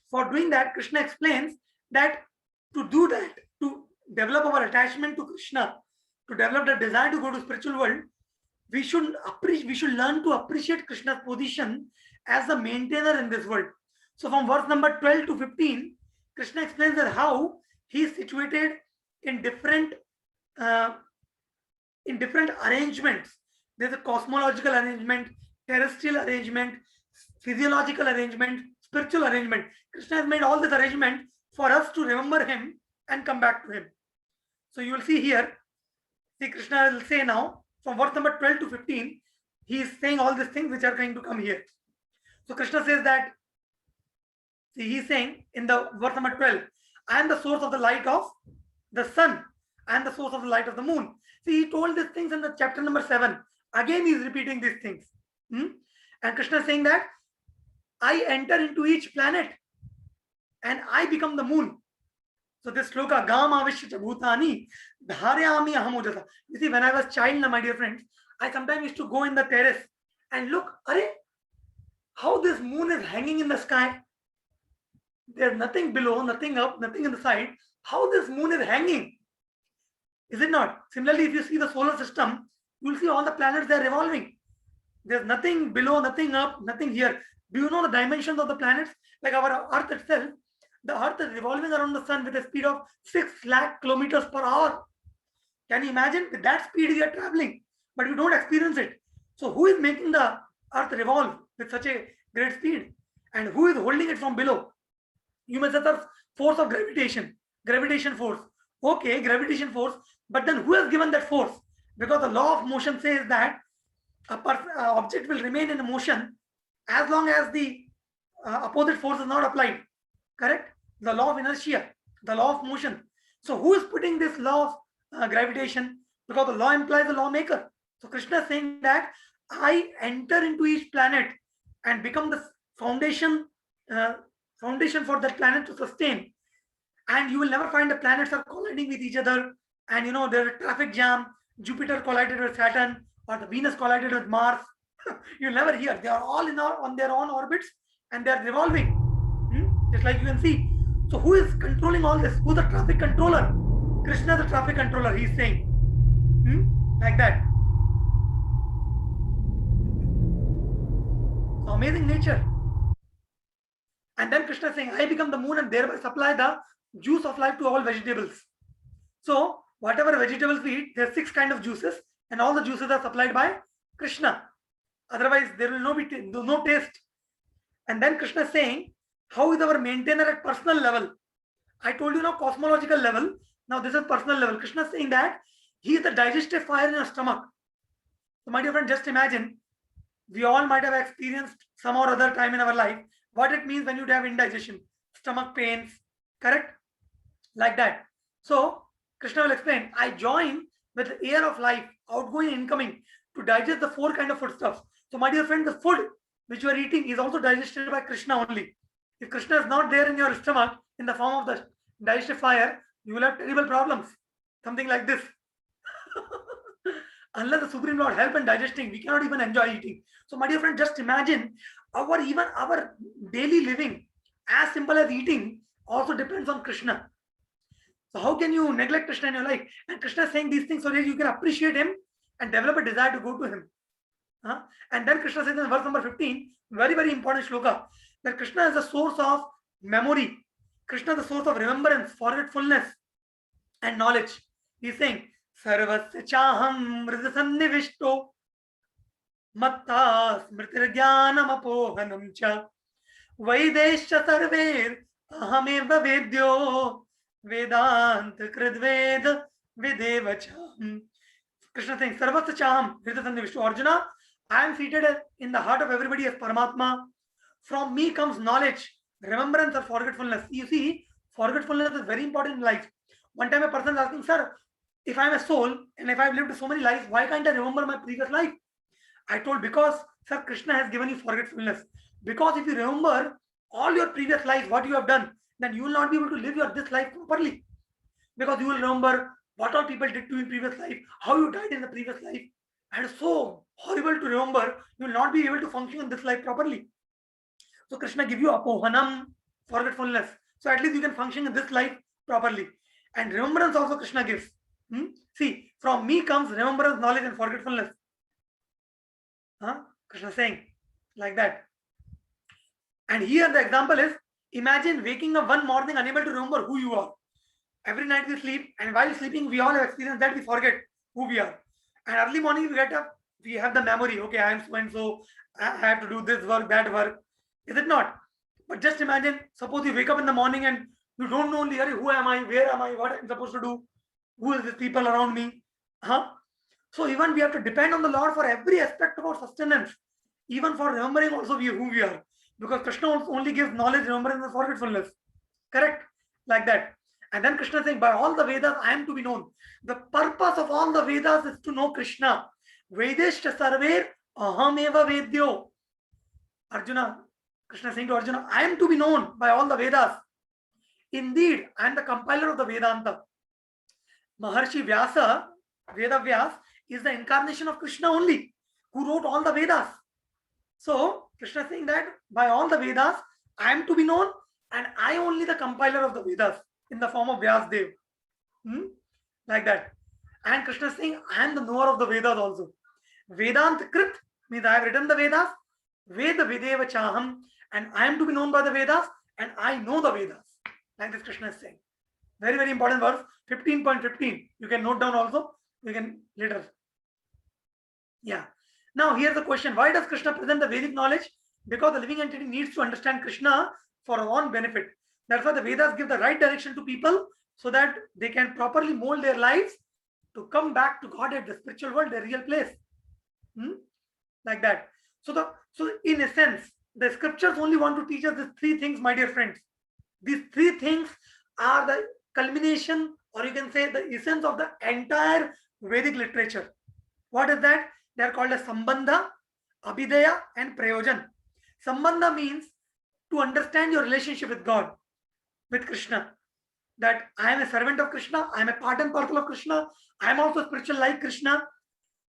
for doing that, Krishna explains that to do that, to develop our attachment to Krishna, to develop the desire to go to spiritual world, we should learn to appreciate Krishna's position as the maintainer in this world. So from verse number 12 to 15, Krishna explains that how he is situated in different arrangements. There's a cosmological arrangement, terrestrial arrangement, physiological arrangement, spiritual arrangement. Krishna has made all this arrangement for us to remember him and come back to him. So you will see here, Krishna will say now, from verse number 12 to 15, he is saying all these things which are going to come here. So Krishna says that, he is saying in the verse number 12, I am the source of the light of the sun. I am the source of the light of the moon. See, he told these things in the chapter number 7. Again, he is repeating these things. And Krishna is saying that I enter into each planet and I become the moon. So this sloka, Gam Avishya Bhutani, Dharyami Ahamujasa. You see, when I was child, my dear friends, I sometimes used to go in the terrace and look, how this moon is hanging in the sky. There's nothing below, nothing up, nothing in the side. How this moon is hanging. Is it not? Similarly, if you see the solar system, you will see all the planets, they are revolving. There's nothing below, nothing up, nothing here. Do you know the dimensions of the planets? Like our Earth itself, the Earth is revolving around the sun with a speed of 6 lakh kilometers per hour. Can you imagine? With that speed we are traveling, but we don't experience it. So who is making the Earth revolve with such a great speed? And who is holding it from below? You may say the force of gravitation force. Okay, gravitation force, but then who has given that force? Because the law of motion says that a object will remain in motion as long as the opposite force is not applied. Correct? the law of inertia, the law of motion. So who is putting this law of gravitation? Because the law implies the lawmaker. So Krishna is saying that I enter into each planet and become the foundation for that planet to sustain. And you will never find the planets are colliding with each other. And there's a traffic jam. Jupiter collided with Saturn, or the Venus collided with Mars. You'll never hear. They are all on their own orbits, and they are revolving. Just like you can see. So who is controlling all this? Who's the traffic controller? Krishna is the traffic controller, he's saying. Like that. So amazing nature. And then Krishna is saying, I become the moon and thereby supply the juice of life to all vegetables. So whatever vegetables we eat, there are 6 kinds of juices, and all the juices are supplied by Krishna. Otherwise, there will be no taste. And then Krishna is saying, how is our maintainer at personal level? I told you now cosmological level. Now this is personal level. Krishna is saying that he is the digestive fire in your stomach. So my dear friend, just imagine, we all might have experienced some or other time in our life what it means when you have indigestion, stomach pains, correct? Like that. So Krishna will explain, I join with the air of life, outgoing and incoming, to digest the 4 kinds of foodstuffs. So my dear friend, the food which you are eating is also digested by Krishna only. If Krishna is not there in your stomach in the form of the digestive fire, you will have terrible problems. Something like this. Unless the Supreme Lord help in digesting, we cannot even enjoy eating. So my dear friend, just imagine even our daily living, as simple as eating, also depends on Krishna. So how can you neglect Krishna in your life? And Krishna is saying these things so that you can appreciate him and develop a desire to go to him. And then Krishna says in verse number 15, very, very important shloka, that Krishna is the source of memory. Krishna is the source of remembrance, forgetfulness, and knowledge. He is saying, Sarvasya chaham hridasannivishto matta smritir jnanam apohanam cha vaidescha sarver ahameva vedyo vedant kridved videvacha. Krishna is saying, Sarvasya chaham hridasannivishto. Arjuna, I am seated in the heart of everybody as Paramatma. From me comes knowledge, remembrance, or forgetfulness. You see, forgetfulness is very important in life. One time a person is asking, sir, if I am a soul and if I have lived so many lives, why can't I remember my previous life? I told, because, sir, Krishna has given you forgetfulness. Because if you remember all your previous lives, what you have done, then you will not be able to live this life properly. Because you will remember what all people did to you in previous life, how you died in the previous life. And it's so horrible to remember, you will not be able to function in this life properly. So Krishna gives you apohanam, forgetfulness. So at least you can function in this life properly. And remembrance also Krishna gives. See, from me comes remembrance, knowledge, and forgetfulness. Krishna saying like that. And here the example is, imagine waking up one morning unable to remember who you are. Every night we sleep, and while sleeping we all have experienced that we forget who we are. And early morning we get up, we have the memory, okay, I am so and so, I have to do this work, that work. Is it not? But just imagine, suppose you wake up in the morning and you don't know only, who am I, where am I, what I'm supposed to do, who is these people around me. So even we have to depend on the Lord for every aspect of our sustenance, even for remembering also who we are. Because Krishna only gives knowledge, remembrance, and forgetfulness. Correct? Like that. And then Krishna is saying, by all the Vedas, I am to be known. The purpose of all the Vedas is to know Krishna. Vedeshcha sarver ahameva vedyo. Arjuna, Krishna is saying to Arjuna, I am to be known by all the Vedas. Indeed, I am the compiler of the Vedanta. Maharshi Vyasa, Veda Vyas, is the incarnation of Krishna only, who wrote all the Vedas. So, Krishna is saying that by all the Vedas, I am to be known, and I only the compiler of the Vedas in the form of Vyasdev. Like that. And Krishna is saying, I am the knower of the Vedas also. Vedant Krit means I have written the Vedas. Veda Videva Chaham, and I am to be known by the Vedas, and I know the Vedas. Like this Krishna is saying. Very, very important verse. 15.15. You can note down also. You can later. Yeah. Now here's the question. Why does Krishna present the Vedic knowledge? Because the living entity needs to understand Krishna for our own benefit. That's why the Vedas give the right direction to people so that they can properly mold their lives to come back to God at the spiritual world, their real place. Like that. So in a sense, the scriptures only want to teach us these 3 things, my dear friends. These three things are the culmination, or you can say the essence of the entire Vedic literature. What is that? They are called as Sambandha, Abhidaya, and Prayojan. Sambandha means to understand your relationship with God, with Krishna. That I am a servant of Krishna, I am a part and parcel of Krishna, I am also spiritual like Krishna,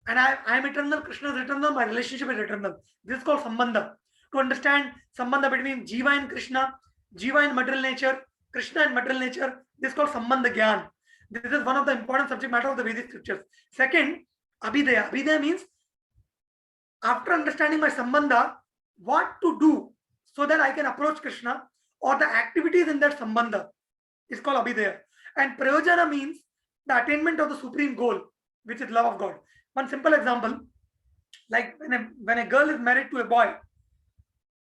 and I am eternal, Krishna is eternal, my relationship is eternal. This is called Sambandha. To understand Sambandha between Jiva and Krishna, Jiva and material nature, Krishna and material nature, this is called Sambandha Gyan. This is one of the important subject matter of the Vedic scriptures. Second, Abhidaya. Abhidaya means after understanding my Sambandha, what to do so that I can approach Krishna, or the activities in that Sambandha is called Abhidaya. And Prayojana means the attainment of the supreme goal, which is love of God. One simple example, like when a girl is married to a boy,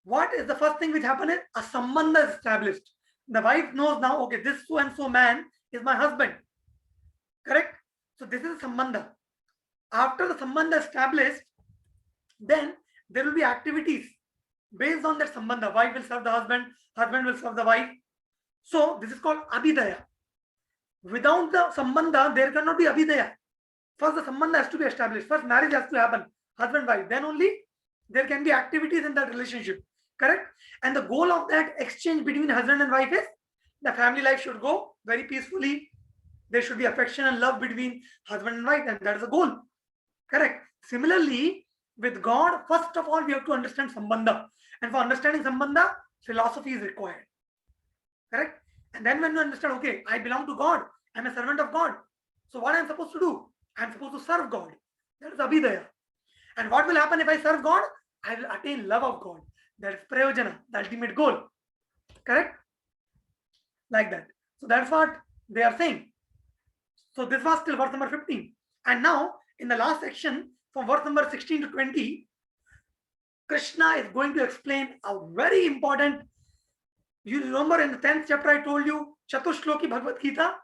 what is the first thing which happens is a Sambandha is established. The wife knows now, okay, this so and so man is my husband. Correct? So this is a Sambandha. After the Sambandha established, then there will be activities based on that Sambandha. Wife will serve the husband, husband will serve the wife. So this is called Abhidaya. Without the Sambandha, there cannot be Abhidaya. First the Sambandha has to be established. First marriage has to happen, husband, wife. Then only there can be activities in that relationship. Correct? And the goal of that exchange between husband and wife is the family life should go very peacefully. There should be affection and love between husband and wife, and that is the goal. Correct? Similarly, with God, first of all, we have to understand Sambandha. And for understanding Sambandha, philosophy is required. Correct? And then when you understand, okay, I belong to God, I'm a servant of God. So what I'm supposed to do? I'm supposed to serve God. That is Abhidaya. And what will happen if I serve God? I will attain love of God. That is Prayojana, the ultimate goal. Correct? Like that. So that's what they are saying. So this was till verse number 15. And now, in the last section, from verse number 16 to 20, Krishna is going to explain a very important. You remember in the 10th chapter I told you Chatushloki Bhagavad Gita.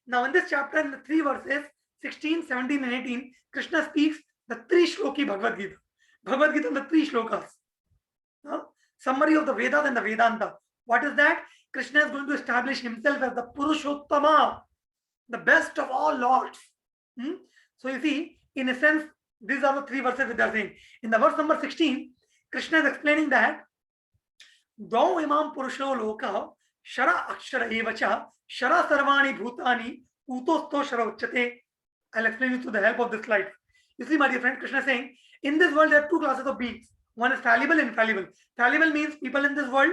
Now in this chapter, in the 3 verses 16, 17 and 18, Krishna speaks the 3 Shloki Bhagavad Gita. Bhagavad Gita, the 3 shlokas. Summary of the Vedas and the Vedanta. What is that? Krishna is going to establish himself as the Purushottama, the best of all lords. So you see, in a sense, these are the 3 verses that they are saying. In the verse number 16, Krishna is explaining that Dau imam purusho loka shara akshara evacha shara sarvani bhutani utosto shara uchate. I'll explain you through the help of this slide. You see, my dear friend, Krishna is saying, in this world there are 2 classes of beings. One is fallible and infallible. Fallible means people in this world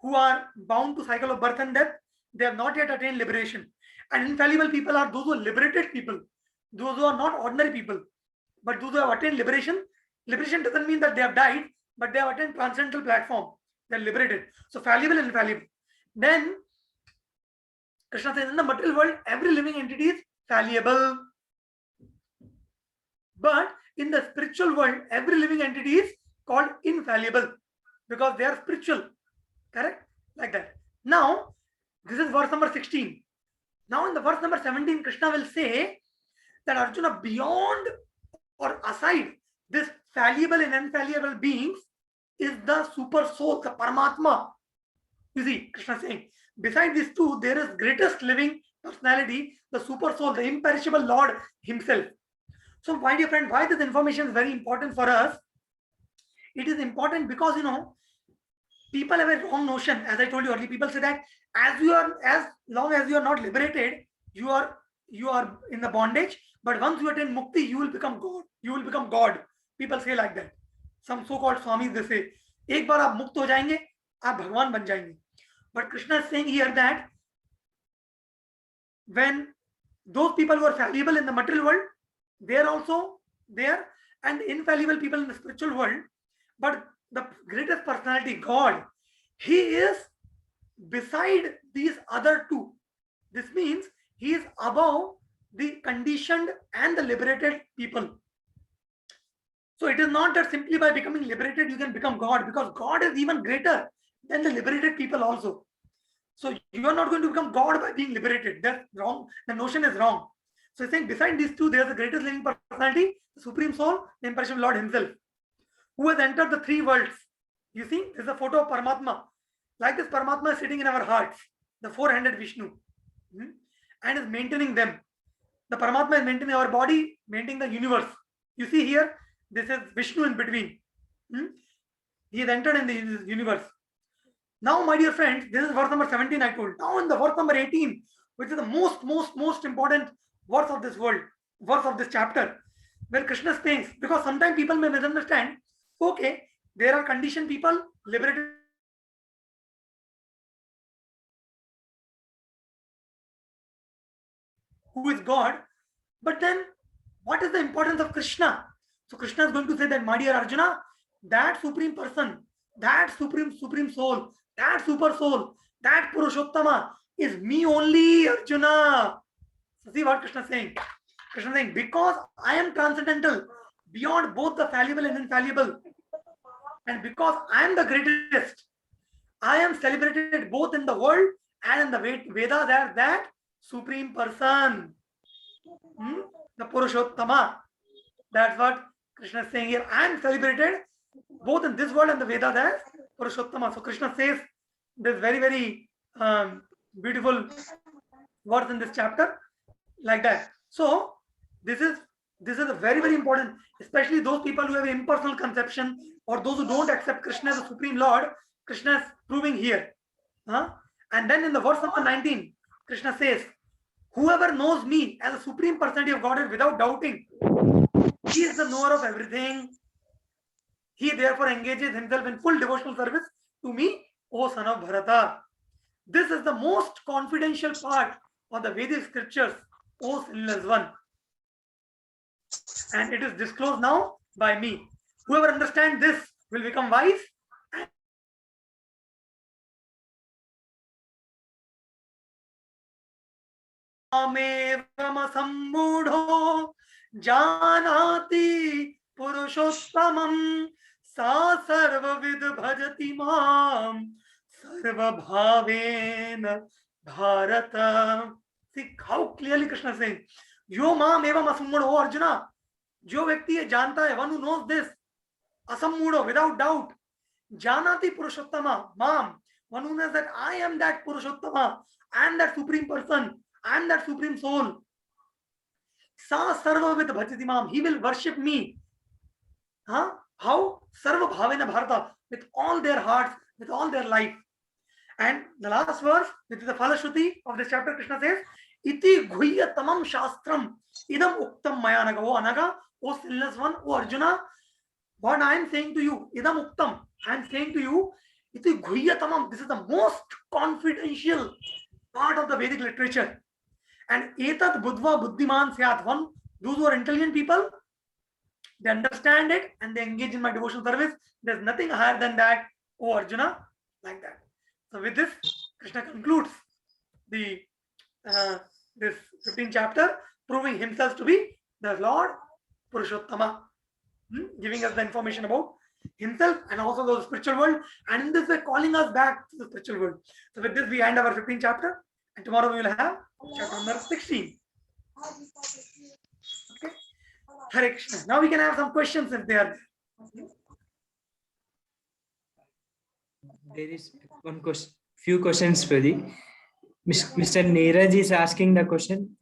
who are bound to cycle of birth and death. They have not yet attained liberation. And infallible people are those who are liberated people. Those who are not ordinary people, but those who have attained liberation. Liberation doesn't mean that they have died, but they have attained transcendental platform. They are liberated. So fallible and infallible. Then Krishna says, in the material world, every living entity is fallible. But in the spiritual world, every living entity is called infallible because they are spiritual. Correct? Like that. Now, this is verse number 16. Now in the verse number 17, Krishna will say that Arjuna, beyond or aside this fallible and infallible beings, is the super soul, the Paramatma. You see, Krishna saying, beside these 2, there is greatest living personality, the super soul, the imperishable Lord himself. So my dear friend, why this information is very important for us? It is important because, people have a wrong notion. As I told you earlier, people say that as long as you are not liberated, you are in the bondage. But once you attain mukti, you will become God. You will become God. People say like that. Some so-called swamis, they say, एक बार आप मुक्त हो जाएंगे, आप भगवान बन जाएंगे. But Krishna is saying here that when those people who are fallible in the material world, they are also there, and infallible people in the spiritual world. But the greatest personality, God, he is beside these other 2. This means he is above the conditioned and the liberated people. So it is not that simply by becoming liberated you can become God, because God is even greater than the liberated people also. So you are not going to become God by being liberated. That's wrong. The notion is wrong. So he's saying beside these 2, there is the greatest living personality, the Supreme Soul, the imperishable Lord himself, who has entered the 3 worlds. You see, this is a photo of Paramatma. Like this, Paramatma is sitting in our hearts, the four-handed Vishnu, and is maintaining them. The Paramatma is maintaining our body, maintaining the universe. You see here, this is Vishnu in between. He has entered in the universe. Now, my dear friends, this is verse number 17 I told. Now in the verse number 18, which is the most important verse of this world, verse of this chapter, where Krishna thinks, because sometimes people may misunderstand, okay, there are conditioned people, liberated who is God, but then what is the importance of Krishna? So Krishna is going to say that, my dear Arjuna, that supreme person, that supreme soul, that super soul, that Purushottama is me only, Arjuna. So see what Krishna is saying. Krishna is saying, because I am transcendental, beyond both the fallible and infallible, and because I am the greatest, I am celebrated both in the world and in the Vedas as that supreme person, the Purushottama. That's what Krishna is saying here. I am celebrated both in this world and the Vedas as Purushottama. So Krishna says this very beautiful words in this chapter, like that. So this is a very important, especially those people who have an impersonal conception or those who don't accept Krishna as the Supreme Lord. Krishna is proving here. And then in the verse number 19, Krishna says, whoever knows me as a Supreme Personality of Godhead without doubting, he is the knower of everything. He therefore engages himself in full devotional service to me, O son of Bharata. This is the most confidential part of the Vedic scriptures, O sinless one. And it is disclosed now by me. Whoever understands this will become wise. Samudho janati purushottamam sa sarvavid bhajati mam sarva bhavena bharata. See how clearly Krishna is saying, yo mam evam asamudho, Arjuna, jo vyakti ye janta hai, one who knows this, asamudho, without doubt, janati purushottama, mam, one who knows that I am that Purushottama, I am that supreme person, I am that supreme soul. Sa sarva with bhajati mam, he will worship me. How? Sarva bhavena bharata, with all their hearts, with all their life. And the last verse, which is the Falashruti of this chapter, Krishna says, iti guhya tamam shastram idam uktam maya anaga. O anaga, O sinless one, O Arjuna, what I am saying to you, idam uktam, I am saying to you, iti guhya tamam, this is the most confidential part of the Vedic literature. And etat budva buddhiman syat, one, those who are intelligent people, they understand it and they engage in my devotional service. There's nothing higher than that, O Arjuna, like that. So with this, Krishna concludes the this 15th chapter, proving himself to be the Lord Purushottama, giving us the information about himself and also the spiritual world, and in this way calling us back to the spiritual world. So with this, we end our 15th chapter, and tomorrow we will have chapter number 16. Okay. Hare Krishna. Now we can have some questions if they are there. There is one question, few questions, Pradi. Mr. Neeraj is asking the question,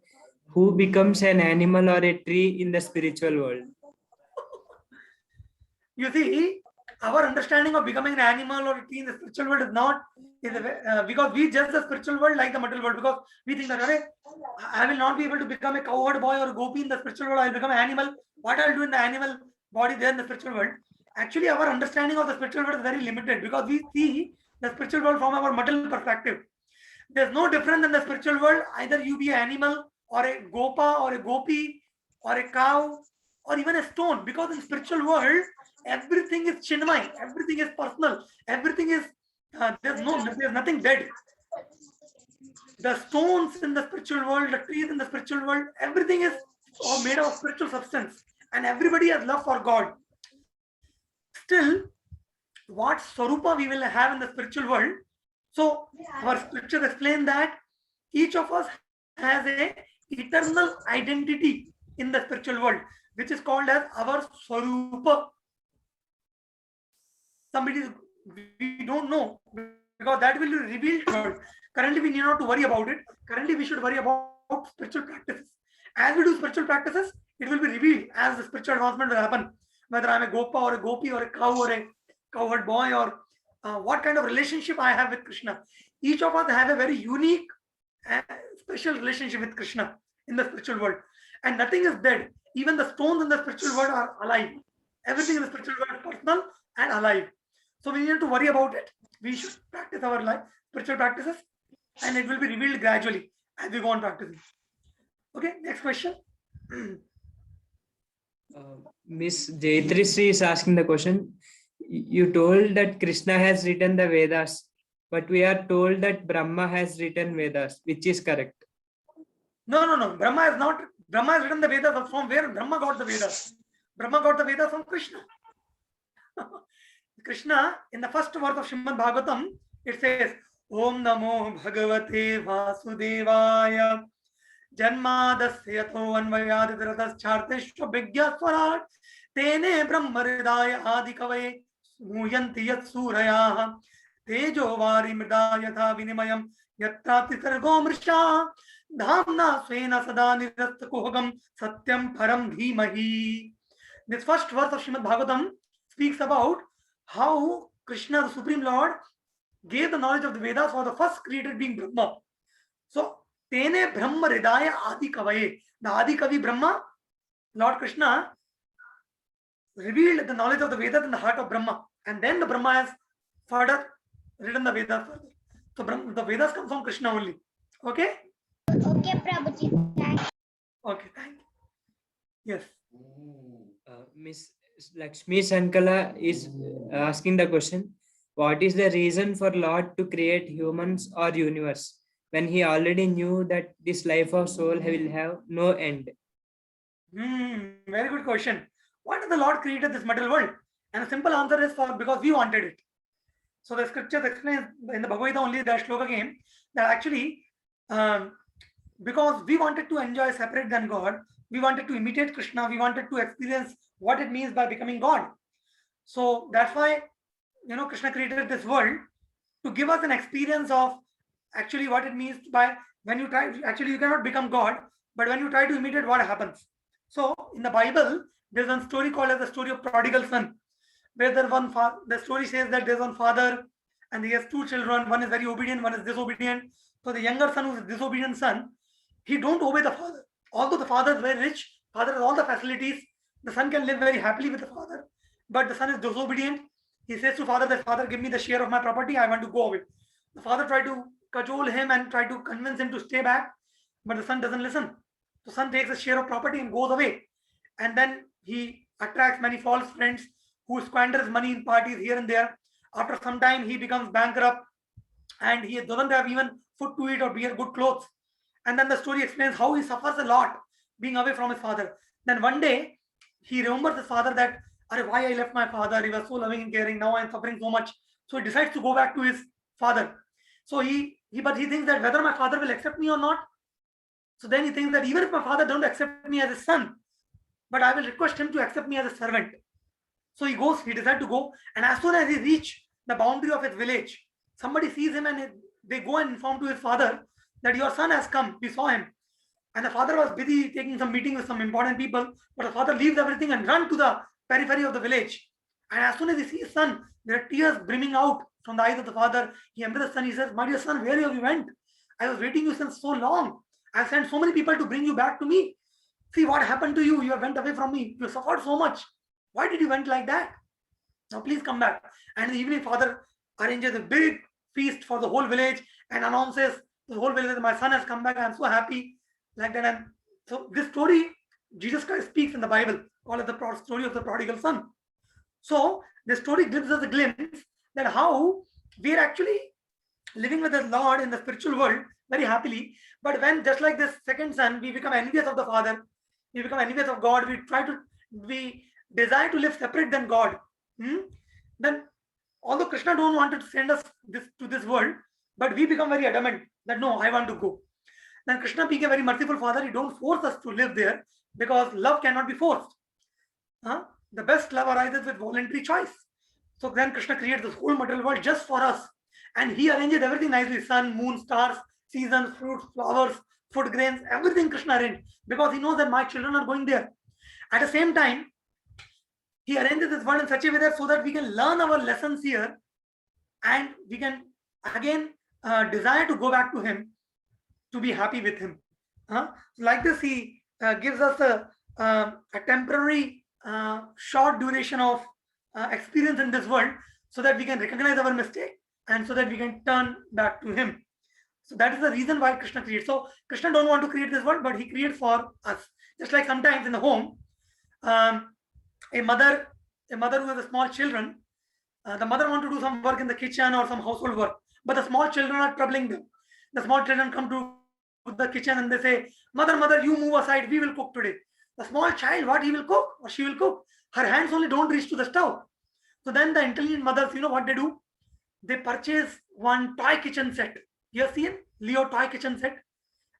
who becomes an animal or a tree in the spiritual world? You see, our understanding of becoming an animal or a tree in the spiritual world is not, because we judge the spiritual world like the material world, because we think that, I will not be able to become a cowherd boy or a gopi in the spiritual world, I will become an animal. What I will do in the animal body there in the spiritual world? Actually, our understanding of the spiritual world is very limited, because we see the spiritual world from our material perspective. There's no difference in the spiritual world. Either you be an animal or a gopa or a gopi or a cow or even a stone, because in spiritual world, everything is chinmay, everything is personal, everything is, there's nothing dead. The stones in the spiritual world, the trees in the spiritual world, everything is all made of spiritual substance, and everybody has love for God. Still, what Swarupa we will have in the spiritual world? So our scriptures explain that each of us has a eternal identity in the spiritual world, which is called as our Swarupa. We don't know because that will be revealed world. Currently, we need not to worry about it. Currently, we should worry about spiritual practices. As we do spiritual practices, it will be revealed as the spiritual advancement will happen. Whether I'm a gopa or a gopi or a cow or a cowherd boy, or what kind of relationship I have with Krishna. Each of us have a very unique, special relationship with Krishna in the spiritual world. And nothing is dead. Even the stones in the spiritual world are alive. Everything in the spiritual world is personal and alive. So we need to worry about it. We should practice our life, spiritual practices, and it will be revealed gradually as we go on practicing. Okay, next question. Miss Jayatri is asking the question. You told that Krishna has written the Vedas, but we are told that Brahma has written Vedas, which is correct. No. Brahma has not. Brahma has written the Vedas. But from where Brahma got the Vedas? Brahma got the Vedas from Krishna. Krishna, in the first verse of Srimad Bhagavatam, it says, Om Namo Bhagavate Vasudevaya Janmadasya Yato Anvayadidratashcharteshva Vigyaswarat Tene Brahmaridaya Adikave Muyanti Yat Surayah Tejo Vari Mridaya Tha Vinimayam Yatrati Sargo Mrisha Dhamna Svena Sada Nirastakuhagam Satyam Param Dhimahi. This first verse of Srimad Bhagavatam speaks about how Krishna, the Supreme Lord, gave the knowledge of the Vedas for the first created being Brahma. So, Tene Brahma Hridaya Adi Kavaye. The Adi Kavi Brahma, Lord Krishna, revealed the knowledge of the Vedas in the heart of Brahma. And then the Brahma has further written the Vedas further. So, the Vedas come from Krishna only. Okay? Okay, Prabhuji. Thank you. Okay, thank you. Yes. Miss Lakshmi Sankala is asking the question, what is the reason for Lord to create humans or universe when he already knew that this life of soul will have no end? Very good question. Why did the Lord created this material world? And the simple answer is because we wanted it. So the scriptures explains in the Bhagavad Gita only that shloka came that actually because we wanted to enjoy separate than God, we wanted to imitate Krishna, we wanted to experience what it means by becoming God. So that's why, Krishna created this world to give us an experience of actually what it means by when you try, actually you cannot become God, but when you try to imitate, what happens. So in the Bible, there's one story called as the story of prodigal son, where the story says that there's one father and he has two children. One is very obedient, one is disobedient. So the younger son, who is a disobedient son, he don't obey the father. Although the father is very rich, father has all the facilities, the son can live very happily with the father, but the son is disobedient. He says to father that, Father, give me the share of my property, I want to go away. The father tried to cajole him and try to convince him to stay back, but the son doesn't listen. The son takes a share of property and goes away. And then he attracts many false friends who squanders money in parties here and there. After some time, he becomes bankrupt and he doesn't have even food to eat or wear good clothes. And then the story explains how he suffers a lot being away from his father. Then one day, he remembers his father that, why I left my father? He was so loving and caring. Now I'm suffering so much. So he decides to go back to his father. So he thinks that whether my father will accept me or not. So then he thinks that even if my father don't accept me as a son, but I will request him to accept me as a servant. So he decides to go. And as soon as he reaches the boundary of his village, somebody sees him and they go and inform to his father that your son has come. We saw him. And the father was busy taking some meeting with some important people, but the father leaves everything and runs to the periphery of the village. And as soon as he sees his son, there are tears brimming out from the eyes of the father. He embraces the son. He says, my dear son, where have you went? I was waiting you since so long. I've sent so many people to bring you back to me. See what happened to you. You have went away from me. You suffered so much. Why did you went like that? Now please come back. And in the evening, father arranges a big feast for the whole village and announces to the whole village that my son has come back. I'm so happy. Like that. And so this story, Jesus Christ speaks in the Bible, called it the story of the prodigal son. So the story gives us a glimpse that how we are actually living with the Lord in the spiritual world very happily. But when, just like this second son, we become envious of the father, we become envious of God, we desire to live separate than God. Then although Krishna don't want to send us to this world, but we become very adamant that no, I want to go. Then Krishna, being a very merciful father, he don't force us to live there because love cannot be forced. The best love arises with voluntary choice. So then Krishna creates this whole material world just for us. And he arranges everything nicely: sun, moon, stars, seasons, fruits, flowers, food grains, everything Krishna arranged, because he knows that my children are going there. At the same time, he arranges this world in such a way that so that we can learn our lessons here, and we can again desire to go back to him, to be happy with him. Like this, he gives us a temporary short duration of experience in this world, so that we can recognize our mistake and so that we can turn back to him. So that is the reason why Krishna creates. So Krishna don't want to create this world, but he creates for us. Just like sometimes in the home, a mother who has a small children, the mother want to do some work in the kitchen or some household work, but the small children are troubling them. The small children come to the kitchen and they say, mother, you move aside, we will cook today. The small child, what he will cook or she will cook? Her hands only don't reach to the stove. So then the intelligent mothers, you know what they do? They purchase one toy kitchen set. You have seen Leo toy kitchen set,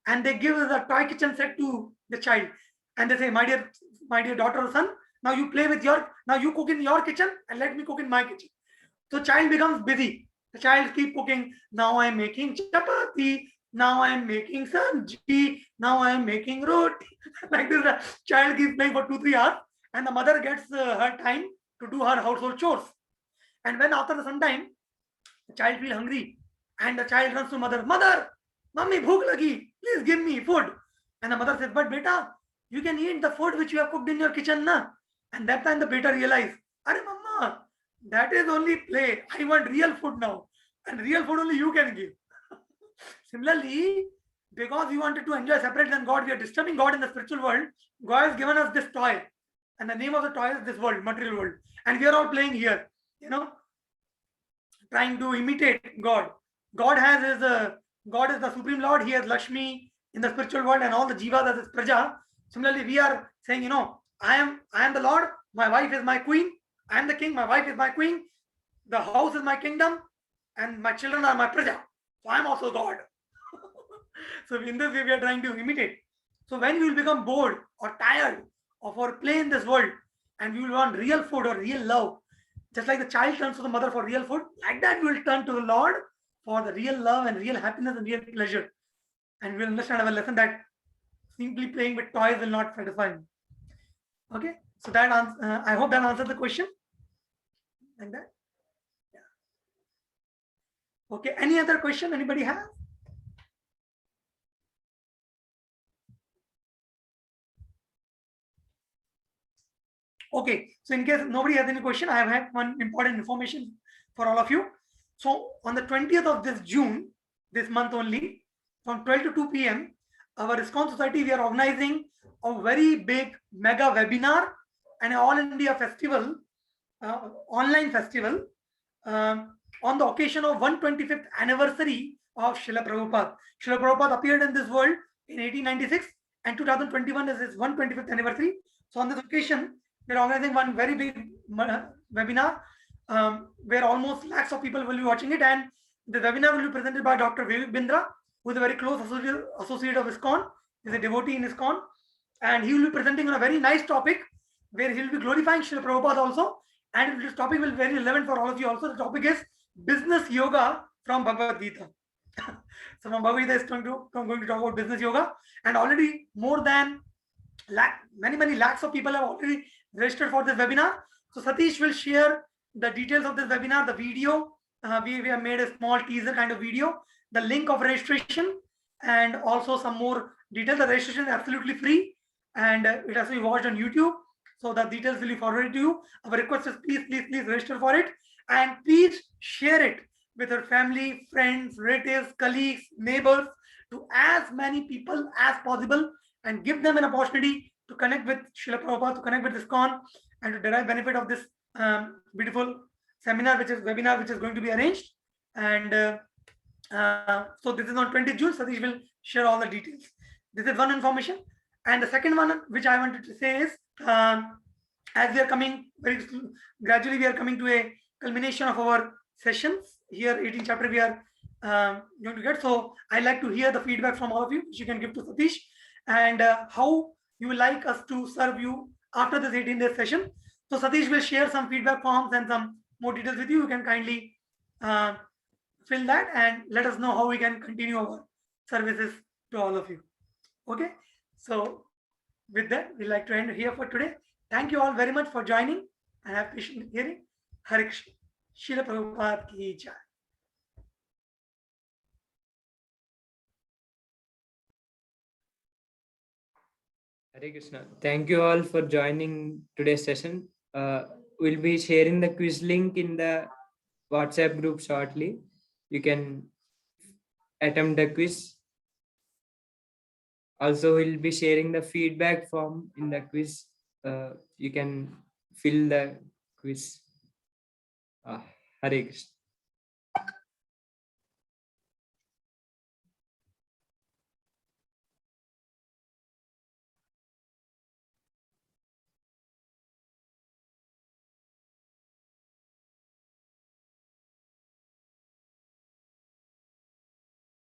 and they give the toy kitchen set to the child, and they say, my dear daughter or son, now you play with now you cook in your kitchen and let me cook in my kitchen. So child becomes busy. The child keep cooking. Now I am making chapati. Now I am making sabji. Now I am making roti. Like this, the child keeps playing for 2-3 hours, and the mother gets her time to do her household chores. And when after some time, the child feels hungry, and the child runs to mother, Mummy, bhook lagi, please give me food. And the mother says, but beta, you can eat the food which you have cooked in your kitchen, na? And that time the beta realized, Arey mama, that is only play. I want real food now. And real food only you can give. Similarly, because we wanted to enjoy separate than God, we are disturbing God in the spiritual world. God has given us this toy. And the name of the toy is this world, material world. And we are all playing here, trying to imitate God. God is the Supreme Lord. He has Lakshmi in the spiritual world and all the jivas as his praja. Similarly, we are saying, I am the Lord, my wife is my queen, I am the king, my wife is my queen, the house is my kingdom, and my children are my praja. So I am also God. So in this way, we are trying to imitate. So when we will become bored or tired of our play in this world, and we will want real food or real love, just like the child turns to the mother for real food, like that we will turn to the Lord for the real love and real happiness and real pleasure. And we will understand our lesson that simply playing with toys will not satisfy me. Okay, so that I hope that answers the question. Like that. Yeah. Okay, any other question anybody has? Okay, so in case nobody has any question, I have had one important information for all of you. So on the 20th of this June, this month only, from 12 to 2 p.m., our ISKCON Society, we are organizing a very big mega webinar and an All India festival, online festival, on the occasion of 125th anniversary of Srila Prabhupada. Srila Prabhupada appeared in this world in 1896, and 2021 is his 125th anniversary. So on this occasion, we are organizing one very big webinar where almost lakhs of people will be watching it, and the webinar will be presented by Dr. Vivek Bindra, who is a very close associate of ISKCON. He is a devotee in ISKCON, and he will be presenting on a very nice topic where he will be glorifying Srila Prabhupada also, and this topic will be very relevant for all of you also. The topic is business yoga from Bhagavad Gita. So from Bhagavad Gita is going to talk about business yoga, and already more than many lakhs of people have already registered for this webinar. So Satish will share the details of this webinar, the video. We have made a small teaser kind of video, the link of registration, and also some more details. The registration is absolutely free, and it has to be watched on YouTube. So the details will be forwarded to you. Our request is please register for it, and please share it with your family, friends, relatives, colleagues, neighbors, to as many people as possible, and give them an opportunity to connect with Srila Prabhupada, to connect with ISKCON, and to derive benefit of this beautiful webinar which is going to be arranged. And so this is on 20th June. Satish will share all the details. This is one information. And the second one which I wanted to say is, as we are coming gradually, we are coming to a culmination of our sessions here. 18th chapter we are going to get. So I like to hear the feedback from all of you, which you can give to Satish, and how you would like us to serve you after this 18-day session. So Satish will share some feedback forms and some more details with you. You can kindly fill that and let us know how we can continue our services to all of you. Okay, so with that, we'd like to end here for today. Thank you all very much for joining and have patient hearing. Hare Krishna. Srila Prabhupada ki jai. Hare Krishna. Thank you all for joining today's session. We'll be sharing the quiz link in the WhatsApp group shortly. You can attempt the quiz. Also, we'll be sharing the feedback form in the quiz. You can fill the quiz. Hare Krishna.